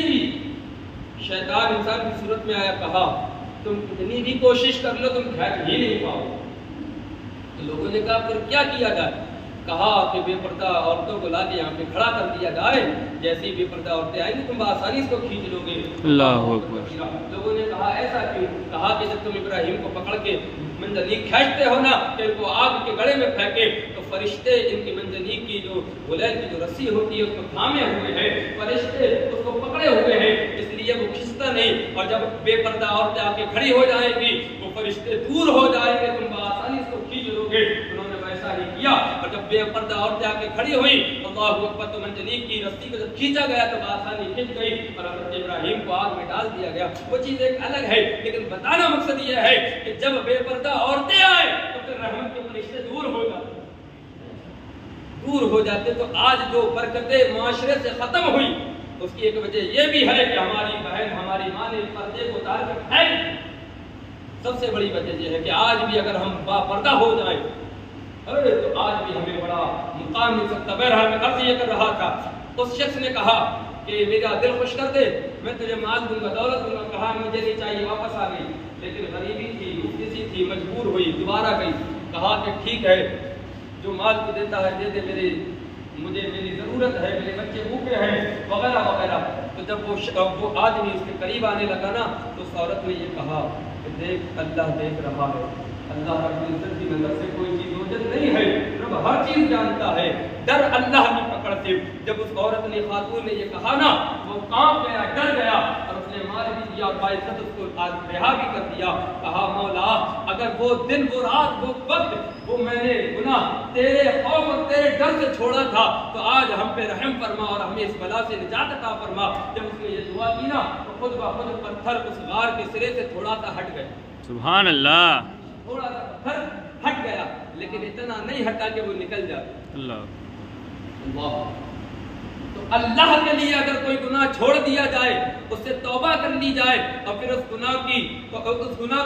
Speaker 1: تھی۔ شیطان انسان کی صورت میں آیا، کہا تم کتنی بھی کوشش کر لو تم کھینچ ہی نہیں پاؤ۔ تو لوگوں نے کہا پھر کیا کیا جائے؟ کہا کہ بے پردہ عورتوں کو لا کے یہاں پہ کھڑا کر دیا جائے، جیسی بے پردہ عورتیں آئیں گی تم بآسانی اس کو کھینچ لو گے۔ اللہ اکبر۔ لوگوں نے کہا ایسا کیوں؟ کہا کہ جب تم ابراہیم کو پکڑ کے منجنیق کھینچتے ہو نا کہ ان کو آگ کے گڑے میں پھینکے، تو فرشتے ان کی منجنیق کی جو غلیل کی جو رسی ہوتی ہے اس کو تھامے ہوئے ہیں، فرشتے اس کو پکڑے ہوئے ہیں، اس لیے وہ کھنچتا نہیں، اور جب بے پردہ عورتیں آ کے کھڑی ہو جائیں گی وہ فرشتے دور ہو جائیں گے، تم بآسانی اس کو کھینچ لو گے۔ انہوں نے ویسا ہی کیا، اور جب بے پردہ عورتیں آ کے کھڑی ہوئی، اللہ اکبر، تو منجنیق کی رسی کو جب کھینچا گیا تو بآسانی کھنچ گئی اور حضرت ابراہیم کو آگ میں ڈال دیا گیا۔ وہ چیز ایک الگ ہے، لیکن بتانا مقصد یہ ہے کہ جب بے پردہ عورتیں آئے تو پھر رحمت کے فرشتے دور ہو جاتے۔ تو آج جو برکتیں معاشرے سے ختم ہوئی اس کی ایک وجہ یہ بھی ہے کہ ہماری بہن، ہماری ماں نے پردے کو اتار کر پھینک دیا۔ سب سے بڑی وجہ یہ ہے کہ آج بھی اگر ہم با پردہ ہو جائیں تو آج بھی ہمیں بڑا مقام مل سکتا۔ بہرحال میں قرض یہ کر رہا تھا، اس شخص نے کہا کہ میرا دل خوش کر دے، میں تجھے مال دوں گا، دولت دوں گا۔ کہا مجھے نہیں چاہیے، واپس آ گئی، لیکن غریبی تھی، کسی تھی، مجبور ہوئی، دوبارہ گئی۔ کہا کہ ٹھیک ہے، جو مال کو دیتا ہے دے دے، مجھے میری ضرورت ہے، میرے بچے بھوکے ہیں وغیرہ وغیرہ۔ تو جب وہ آدمی اس کے قریب آنے لگا نا تو اس عورت نے یہ کہا کہ دیکھ اللہ دیکھ رہا ہے، اللہ رب العزت کی نظر سے کوئی چیز اوجھل نہیں ہے، رب ہر چیز جانتا ہے، ڈر اللہ کی پکڑ سے۔ جب اس عورت نے، خاتون نے یہ کہا نا، وہ کانپ گیا، ڈر گیا، اور اس نے مار بھی دیا اور باعزت اس کو رہا بھی کر دیا۔ کہا مولا اگر وہ دن، وہ رات، وہ وقت، وہ میں نے گناہ تیرے خوف اور تیرے ڈر سے چھوڑا تھا تو آج ہم پہ رحم فرما اور ہمیں اس بلا سے نجات عطا فرما۔ جب اس نے یہ دعا کی نا تو خود بخود پتھر اس غار کے سرے سے تھوڑا سا ہٹ گیا۔ سبحان اللہ۔ تھوڑا سا پتھر ہٹ گیا، لیکن اتنا نہیں ہٹا کہ وہ نکل جائے۔ اللہ تو اللہ کے لیے اگر کوئی گناہ چھوڑ دیا جائے، اس سے توبہ کر لی جائے، اور پھر اس گناہ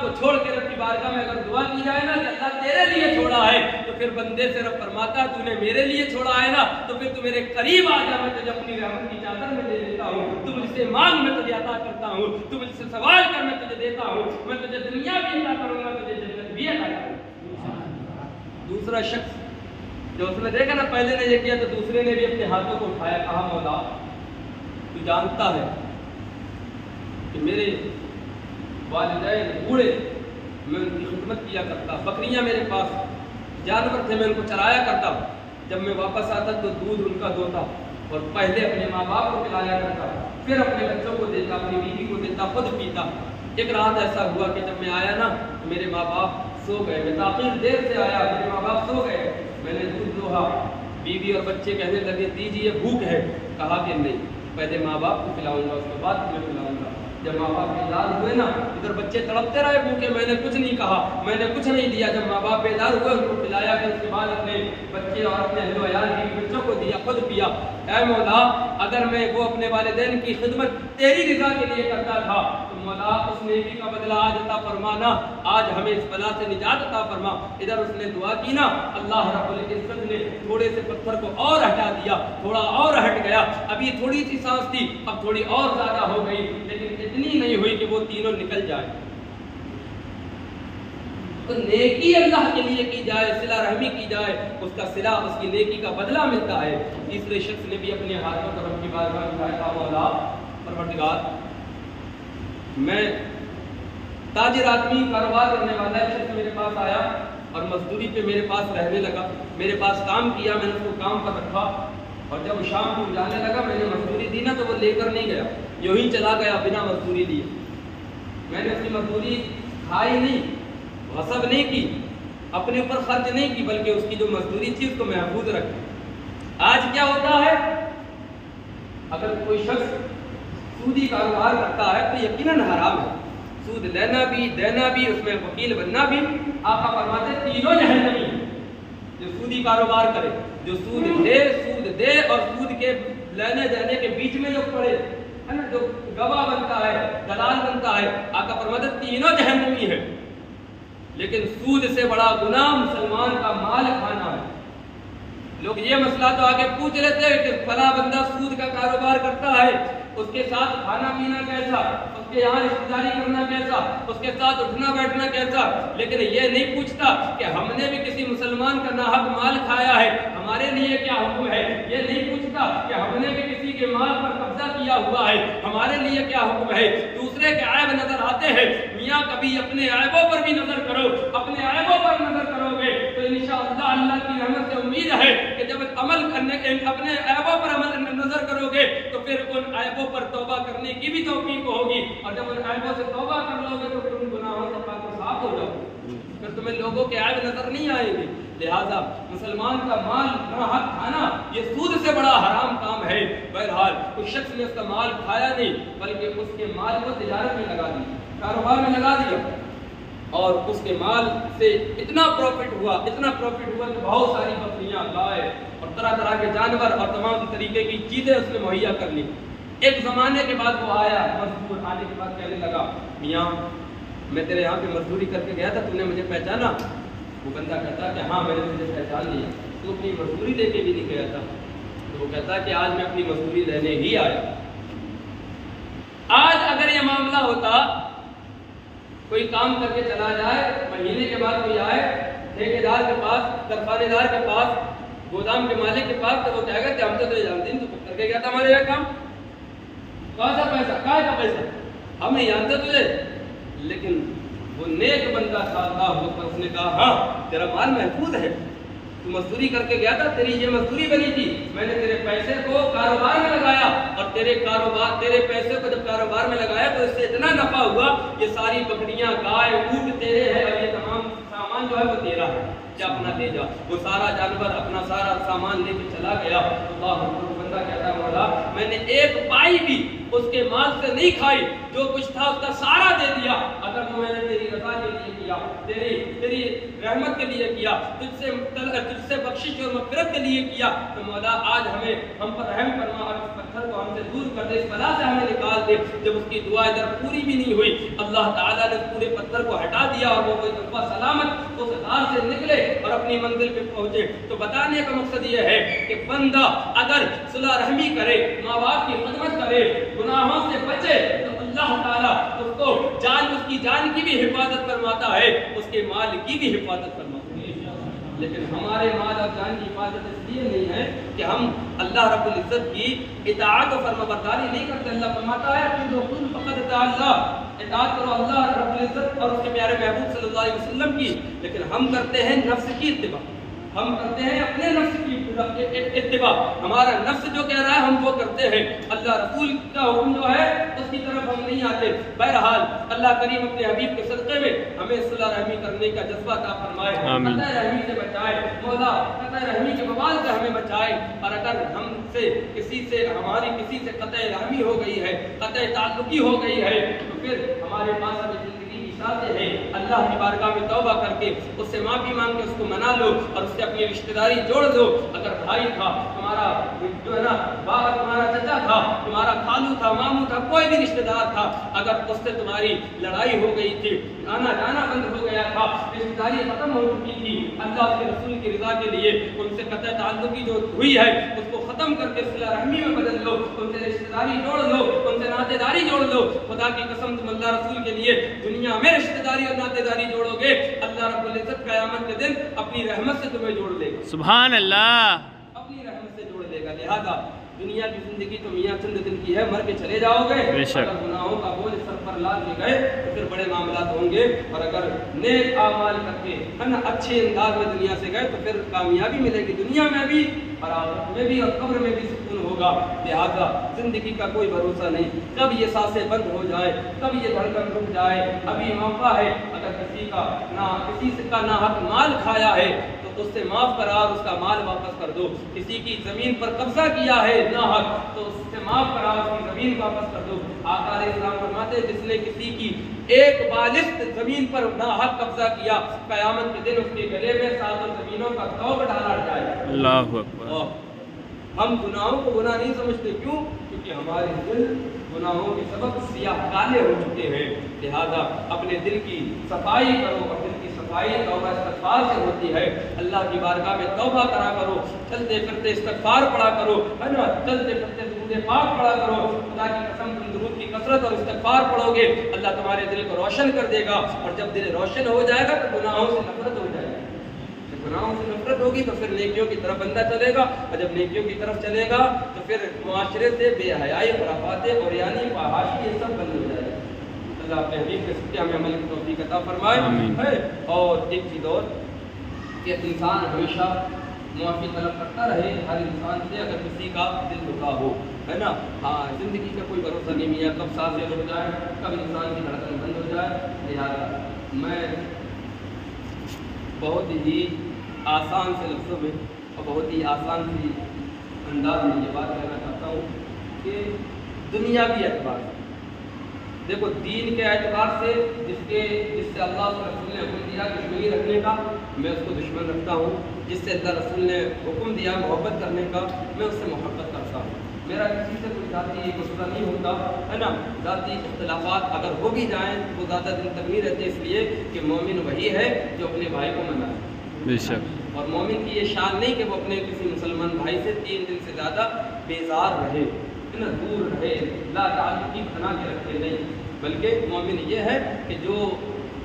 Speaker 1: کو چھوڑ کے رب کی بارگاہ میں اگر دعا کی جائے نا کہ اللہ تیرے لیے چھوڑا ہے، تو پھر بندے سے رب فرماتا ہے تو نے میرے لیے چھوڑا ہے نا، تو پھر تو میرے قریب آ جا، میں تجھے اپنی رحمت کی چادر میں دے دیتا ہوں، تو مجھ سے مانگ میں تجھے عطا کرتا ہوں، تو مجھ سے سوال کر میں تجھے دیتا ہوں، میں تجھے دنیا بھی عطا کروں گا، تجھے جنت بھی عطا کروں گا۔ دوسرا شخص جو اس نے دیکھا نا پہلے نے یہ کیا تو دوسرے نے بھی اپنے ہاتھوں کو اٹھایا، کہا مولا تو جانتا ہے کہ میرے والدین بوڑھے، میں ان کی خدمت کیا کرتا، بکریاں میرے پاس جانور تھے، میں ان کو چرایا کرتا، جب میں واپس آتا تو دودھ ان کا دوتا اور پہلے اپنے ماں باپ کو پلایا کرتا، پھر اپنے بچوں کو دیتا، اپنی بیوی کو دیتا، خود پیتا۔ ایک رات ایسا ہوا کہ جب میں آیا نا میرے ماں باپ سو گئے، میں تاخیر دیر سے آیا، میرے ماں باپ سو گئے، میں نے دودھ دوہا، بیوی اور بچے کہنے لگے دیجیے بھوک ہے، کہا کہ نہیں پہلے ماں باپ کو کھلاؤں گا اس کے بعد تمہیں کھلاؤں گا۔ جب ماں باپ بیدار ہوئے نا ادھر بچے تڑپتے رہے بھوکے، میں نے کچھ نہیں کہا، میں نے کچھ نہیں دیا۔ جب ماں باپ بیدار ہوئے ان کو کھلایا، پھر اس کے بعد اپنے بچے اور اپنے اہل و عیال بیوی بچوں کو دیا، خود پیا۔ اے مولا اگر میں وہ اپنے والدین کی خدمت تیری رضا کے لیے کرتا تھا تو مولا اس نیکی کا بدلہ آج عطا فرمانا، آج ہمیں اس بلا سے نجات عطا فرما۔ ادھر اس نے دعا کی نا، اللہ رب العزت نے تھوڑے سے پتھر کو اور ہٹا دیا، تھوڑا اور ہٹ گیا، ابھی تھوڑی سی سانس تھی اب تھوڑی اور زیادہ ہو گئی، لیکن اتنی نہیں ہوئی کہ وہ تینوں نکل جائے۔ تو نیکی اللہ کے لیے کی جائے، صلہ رحمی کی جائے، اس کا صلہ اس کی نیکی کا بدلہ ملتا ہے۔ تیسرے شخص نے بھی اپنے ہاتھوں کو رب کی بارگاہ میں اٹھایا، کہا مولا پروردگار میں تاجر آدمی کاروبار کرنے والا ایک شخص میرے پاس آیا اور مزدوری پہ میرے پاس رہنے لگا، میرے پاس کام کیا، میں نے اس کو کام پر رکھا، اور جب وہ شام کو جانے لگا میں نے مزدوری دی نا تو وہ لے کر نہیں گیا، یوں ہی چلا گیا بنا مزدوری دیے۔ میں نے اس کی مزدوری کھائی نہیں، غصب نہیں کی، اپنے اوپر خرچ نہیں کی، بلکہ اس کی جو مزدوری تھی اس کو محفوظ رکھی۔ آج کیا ہوتا ہے، اگر کوئی شخص سودی کاروبار کرتا ہے تو یقیناً حرام ہے، سود لینا بھی دینا بھی، اس میں وکیل بننا بھی۔ آقا فرماتے تینوں جہنمی ہیں۔ جو سودی کاروبار کرے، جو سود دے اور سود کے لینے دینے کے بیچ میں جو پڑے ہے نا، جو گواہ بنتا ہے، دلال بنتا ہے، آقا فرماتے تینوں جہنمی ہیں۔ لیکن سود سے بڑا گناہ مسلمان کا مال کھانا ہے۔ لوگ یہ مسئلہ تو آگے پوچھ لیتے ہیں کہ فلاں بندہ سود کا کاروبار کرتا ہے، اس کے ساتھ کھانا پینا کیسا، اس کے یہاں رشتہ داری کرنا کیسا، اس کے ساتھ اٹھنا بیٹھنا کیسا، لیکن یہ نہیں پوچھتا کہ ہم نے بھی کسی مسلمان کا ناحق مال کھایا ہے، ہمارے لیے کیا حکم ہے۔ یہ نہیں پوچھتا کہ ہم نے بھی کسی کے مال پر قبضہ کیا ہوا ہے، ہمارے لیے کیا حکم ہے۔ دوسرے کے عیب نظر آتے ہیں، میاں کبھی اپنے عیبوں پر بھی نظر کرو، اپنے عیبوں پر نظر کرو گے تو انشاءاللہ اللہ کی رحمت سے امید ہے کہ جب عمل کرنے اپنے عیبوں پر عمل نظر کرو گے تو پھر ان عیبوں پر توبہ کرنے کی بھی توفیق ہوگی، اور جب ان عیبوں سے توبہ کر لو گے تو پھر ان گناہوں سے پاک و صاف ہو جاؤ گے، پھر تمہیں لوگوں کے عیب نظر نہیں آئیں گے۔ لہذا مسلمان کا مال ناحق کھانا یہ سود سے بڑا حرام کام ہے۔ بہرحال اس شخص نے اس کا مال کھایا نہیں بلکہ اس کے مال کو تجارت میں لگا دیا، کاروبار میں لگا دیا، اور اس کے مال سے اتنا پروفٹ ہوا کہ بہت ساری بکریاں، گائے اور طرح طرح کے جانور اور تمام طریقے کی چیزیں اس نے مہیا کر لی۔ ایک زمانے کے بعد وہ آیا، مزدور آنے کے بعد کہنے لگا میاں میں تیرے یہاں پہ مزدوری کر کے گیا تھا، تو نے مجھے پہچانا؟ وہ بندہ کہتا کہ ہاں میں نے تجھے پہچان لیا، تو اپنی مزدوری دے کے بھی نہیں گیا تھا۔ تو وہ کہتا کہ آج میں اپنی مزدوری لینے ہی آیا۔ آج اگر یہ معاملہ ہوتا، کوئی کام کر کے چلا جائے، مہینے کے بعد کوئی آئے ٹھیکیدار کے پاس، کارخانے دار کے پاس، گودام کے مالک کے پاس، تو وہ کہے گا کہ ہم تو تجھے جانتے ہیں، تو کر کے گیا تھا ہمارے یہاں کام، کہاں سا پیسہ، کہاں کا پیسہ، ہم نہیں جانتے تجھے۔ لیکن وہ نیک بندہ تھا، اللہ اکبر، اس نے کہا ہاں تیرا مال محفوظ ہے، تو مزدوری کر کے گیا تھا، تیری یہ مزدوری بنی تھی، میں نے تیرے پیسے کو کاروبار میں لگایا، اور تیرے پیسے کو جب کاروبار میں لگایا تو اس سے اتنا نفع ہوا، یہ ساری بکریاں، گائے، اونٹ تیرے ہیں، اور یہ تمام سامان جو ہے وہ تیرا ہے، کیا اپنا دے جا۔ وہ سارا جانور اپنا سارا سامان لے کے چلا گیا۔ اللہ اکبر، بندہ کہتا ہے مولا میں نے ایک پائی بھی اس کے مال سے نہیں کھائی، جو کچھ تھا اس کا سارا دے دیا۔ اگر تو میں نے تیری رضا کے لیے کیا، تیری رحمت کے لیے کیا، تجھ سے بخشش اور مغفرت کے لیے کیا، تو مولا آج ہم پر رحم فرما اور اس پتھر کو ہم سے دور کر دے، اس بلا سے ہمیں نکال دے۔ جب اس کی دعا ادھر پوری بھی نہیں ہوئی، اللہ تعالیٰ نے پورے پتھر کو ہٹا دیا اور وہ سلامت اس غار سے نکلے اور اپنی منزل پہ پہنچے۔ تو بتانے کا مقصد یہ ہے کہ بندہ اگر صلہ رحمی کرے، ماں باپ کی خدمت کرے، گناہوں سے بچے، تو اللہ تعالیٰ اس کو اس کی جان کی بھی حفاظت فرماتا ہے، اس کے مال کی بھی حفاظت فرماتا ہے۔ لیکن ہمارے مال اور جان کی حفاظت اس لیے نہیں ہے کہ ہم اللہ رب العزت کی اطاعت و فرما برداری نہیں کرتے۔ اللہ فرماتا ہے فقد اطاع اللہ، اطاعت کرو اللہ رب العزت اور اس کے پیارے محبوب صلی اللہ علیہ وسلم کی، لیکن ہم کرتے ہیں نفس کی اتباع، ہم کرتے ہیں اپنے نفس کی اتباع۔ اتباع، ہمارا نفس جو کہہ رہا ہے ہم وہ کرتے ہیں، اللہ رسول کا حکم جو ہے اس کی طرف ہم نہیں آتے۔ بہرحال اللہ کریم اپنے حبیب کے صدقے میں ہمیں صلہ رحمی کرنے کا جذبہ عطا فرمائے، قطع رحمی سے بچائے، مولا قطع رحمی کے بوال سے ہمیں بچائے۔ اور اگر ہم سے ہماری کسی سے قطع رحمی ہو گئی ہے، قطع تعلقی ہو گئی ہے، تو پھر ہمارے پاس ابھی زندگی کی ساتھ ہے، اللہ کی بارگاہ میں توبہ کر کے اس سے معافی مانگ کے اس کو منا لو اور اس سے اپنی رشتہ داری جوڑ دو۔ اگر بھائی تھا تمہارا، جو ہے نا بابا، تمہارا چچا تھا، تمہارا خالو تھا، ماموں تھا، کوئی بھی رشتہ دار تھا، اگر اس سے تمہاری لڑائی ہو گئی تھی، آنا جانا بند ہو گیا تھا، رشتہ داری ختم ہو چکی تھی، اللہ کے رسول کی رضا کے لیے ان سے قطع تعلقی جو ہوئی ہے اس کو ختم کر کے صلہ رحمی میں بدل لو، ان سے رشتہ داری جوڑ لو، ان سے ناطے داری جوڑ لو۔ خدا کی قسم تم اللہ رسول کے لیے دنیا میں رشتہ داری اور ناطے داری جوڑو گے، اللہ رب العزت قیامت کے دن اپنی رحمت سے تمہیں جوڑ لے گا،
Speaker 2: سبحان اللہ،
Speaker 1: اپنی رحمت سے جوڑ لے گا۔ لہذا دنیا کی زندگی تو میاں چند دن کی ہے، مر کے چلے جاؤ گے، اگر گناہوں کا بوجھ سر پر لاد کے گئے تو پھر بڑے معاملات ہوں گے، اور اگر نیک اعمال کر کے اچھے انداز میں دنیا سے گئے تو پھر کامیابی ملے گی، دنیا میں بھی اور آخرت میں بھی، اور قبر میں بھی سکون ہوگا۔ لہذا زندگی کا کوئی بھروسہ نہیں، کب یہ سانسیں بند ہو جائے، کب یہ دھڑکن رک جائے، ابھی موقع ہے۔ اگر کسی کا نہ حق مال کھایا ہے تو اس سے معاف کرا اور اس کا مال واپس کر دو، کسی کی زمین پر قبضہ کیا ہے نہ حق تو اس سے معاف کرا اس کی زمین واپس کر دو۔ آقا علیہ السلام فرماتے جس نے کسی کی ایک بالشت زمین پر نہ حق قبضہ کیا، قیامت کے دن اس کے گلے میں 7 زمینوں کا توق ڈالا جائے گا۔
Speaker 2: اللہ اکبر۔
Speaker 1: ہم گناہوں کو گناہ نہیں سمجھتے، کیوں؟ کیونکہ ہمارے دل گناہوں کے سبب سیاہ کالے ہو چکے ہیں۔ لہذا اپنے دل کی صفائی کرو، اور دل کی صفائی توبہ استغفار سے ہوتی ہے۔ اللہ کی بارگاہ میں توبہ کرا کرو، چلتے پھرتے استغفار پڑھا کرو، ہے نا، چلتے پھرتے درود پاک پڑھا کرو۔ خدا کی قسم تم درود کی کثرت اور استغفار پڑھو گے، اللہ تمہارے دل کو روشن کر دے گا، اور جب دل روشن ہو جائے گا تو گناہوں سے نفرت ہو جائے گی۔ گناہوں سے نفرت ہوگی تو پھر نیکیوں کی طرف بندہ چلے گا، اور جب نیکیوں کی طرف چلے گا تو پھر معاشرے سے بے حیائی، خرافات اور یعنی فحاشی یہ سب بند ہو جائے گا۔ اللہ اپنے حبیب کے صدقے ہمیں عمل کی توفیق عطا فرمائے۔ اور ایک چیز اور کہ انسان ہمیشہ معافی طلب کرتا رہے ہر انسان سے، اگر کسی کا دل دکھا ہو، ہے نا۔ ہاں، زندگی کا کوئی بھروسہ نہیں میاں، کب سانسیں رک جائے، کب انسان کی دھڑکن بند ہو جائے۔ لہٰذا میں بہت ہی آسان سے لفظوں میں اور بہت ہی آسان سی انداز میں یہ بات کہنا چاہتا ہوں کہ دنیاوی اعتبار سے دیکھو، دین کے اعتبار سے جس سے اللہ کے رسول نے حکم دیا دشمنی رکھنے کا، میں اس کو دشمن رکھتا ہوں۔ جس سے اللہ رسول نے حکم دیا محبت کرنے کا، میں اس سے محبت کرتا ہوں۔ میرا کسی سے کوئی ذاتی مسئلہ نہیں ہوتا، ہے نا۔ ذاتی اختلافات اگر ہو بھی جائیں وہ زیادہ دن تک نہیں رہتے، اس لیے کہ مومن وہی ہے جو اپنے بھائی کو منائے،
Speaker 2: بے شک۔
Speaker 1: اور مومن کی یہ شان نہیں کہ وہ اپنے کسی مسلمان بھائی سے 3 دن سے زیادہ بیزار رہے، ہے نا، دور رہے، لا تعلقی بنا کے رکھے نہیں، بلکہ مومن یہ ہے کہ جو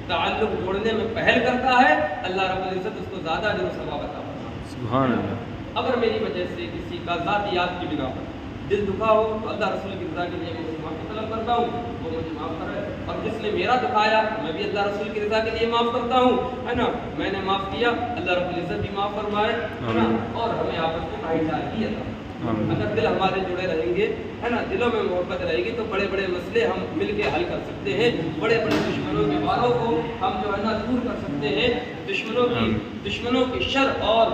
Speaker 1: تعلق جوڑنے میں پہل کرتا ہے اللہ رب العزت اس کو زیادہ اجر و ثواب عطا فرماتا ہے۔
Speaker 2: سبحان اللہ۔
Speaker 1: اگر میری وجہ سے کسی کا ذاتیات کی بنا پر دل دکھا ہو تو اللہ رسول کی رضا کے لیے میں اسے معافی طلب کرتا ہوں، وہ مجھے معاف کرے، اور جس نے میرا دکھایا میں بھی اللہ رسول کی رضا کے لیے معاف کرتا ہوں، ہے نا۔ میں نے معاف کیا، اللہ رب العزت بھی معاف فرمائے، ہے نا، اور ہمیں آپس میں بھائی چارگی عطا۔ اگر دل ہمارے جڑے رہیں گے، ہے نا، دلوں میں محبت رہے گی تو بڑے بڑے مسئلے ہم مل کے حل کر سکتے ہیں، بڑے بڑے دشمنوں کے واروں کو ہم جو ہے نا دور کر سکتے ہیں، دشمنوں کی شر اور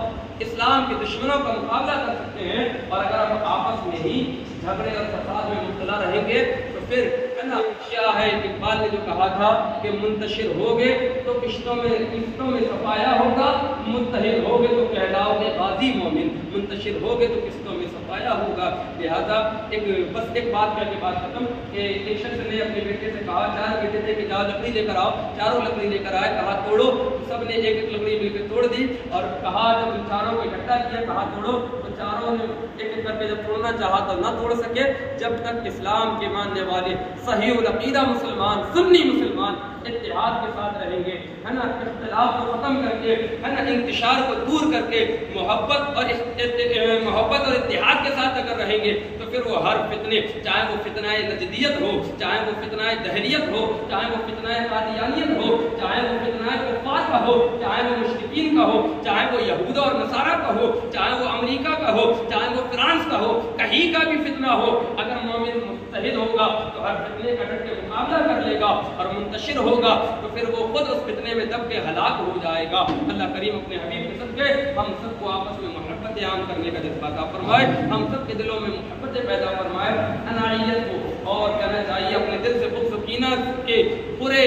Speaker 1: اسلام کے دشمنوں کا مقابلہ کر سکتے ہیں۔ اور اگر ہم آپس میں ہی جھگڑے اور فساد میں مبتلا رہیں گے تو پھر ہے نا، کیا ہے اقبال نے جو کہا تھا کہ منتشر ہوگے تو قسطوں میں صفایا ہوگا، متحد ہوگے تو کہلاؤ گے غازی مومن، منتشر ہوگے تو قسطوں میں صفایا ہوگا۔ لہذا بس ایک بات کر کے بات ختم کہ ایک شخص نے اپنے بیٹے سے کہا، 4 بیٹے تھے کہ جاؤ لکڑی لے کر آؤ، چاروں لکڑی لے کر آئے، کہا توڑو، سب نے ایک ایک لکڑی مل کے توڑ دی، اور کہا جب ان چاروں کو اکٹھا کیا، کہا توڑو، تو چاروں نے ایک ایک کر کے جب توڑنا چاہا تو نہ توڑ سکے، جب تک اسلام کے ماننے والے صحیح العقیدہ مسلمان، سنی مسلمان اتحاد کے ساتھ رہیں گے، ہے نا، اختلاف کو ختم کر کے، ہے نا، انتشار کو دور کر کے محبت اور اتحاد کے ساتھ اگر رہیں گے تو پھر وہ ہر فتنے، چاہے وہ فتنہ نجدیت ہو، چاہے وہ فتنہ دہریت ہو، چاہے وہ فتنہ قادیانیت ہو، چاہے وہ فتنہ کفار کا ہو، چاہے وہ مشرکین کا ہو، چاہے وہ یہودا اور نصارہ کا ہو، چاہے وہ امریکہ کا ہو، چاہے وہ فرانس کا ہو، کہیں کا بھی فتنہ ہو، اگر مومن متحد ہوگا تو ہر فتنے کا ڈٹ کے مقابلہ کر لے گا اور منتشر ہوگا تو پھر وہ خود اس فتنے میں دب کے ہلاک ہو جائے گا۔ اللہ کریم اپنے حبیب کے صدقے ہم سب کو آپس میں محبت عام کرنے کا جذبہ عطا فرمائے، ہم سب کے دلوں میں محبت پیدا فرمائے، انانیت کو اور کہنا چاہیے اپنے دل سے بغض و کینہ کے برے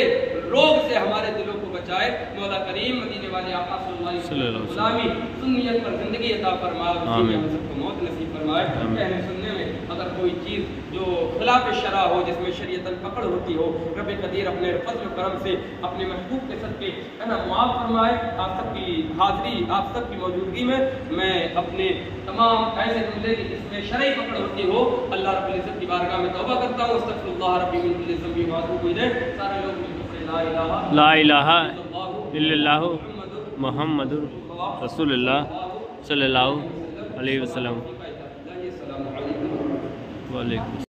Speaker 1: روگ سے ہمارے دلوں کو بچائے۔ مولا کریم مدینے والے آقا صلی اللہ علیہ وسلم غلامی سنیت پر زندگی عطا فرمائے، اسی ہم سب کو موت نصیب فرمائے۔ کہنے سننے میں اگر کوئی چیز جو خلاف شرع ہو، جس میں شریعت پکڑ ہوتی ہو، رب قدیر اپنے فضل و کرم سے اپنے محبوب کے صدقے ہے نا معاف فرمائے۔ آپ سب کی حاضری، آپ سب کی موجودگی میں اپنے تمام ایسے جملے کی جس میں شرعی پکڑ ہوتی ہو اللہ رب العزت کی بارگاہ میں توبہ کرتا ہوں، استغفر اللہ ربی من کل ذنب واتوب الیہ۔ سارے لوگ مل کر
Speaker 2: لا الہ الا اللہ محمد رسول اللہ صلی اللہ علیہ وسلم۔ وعلیکم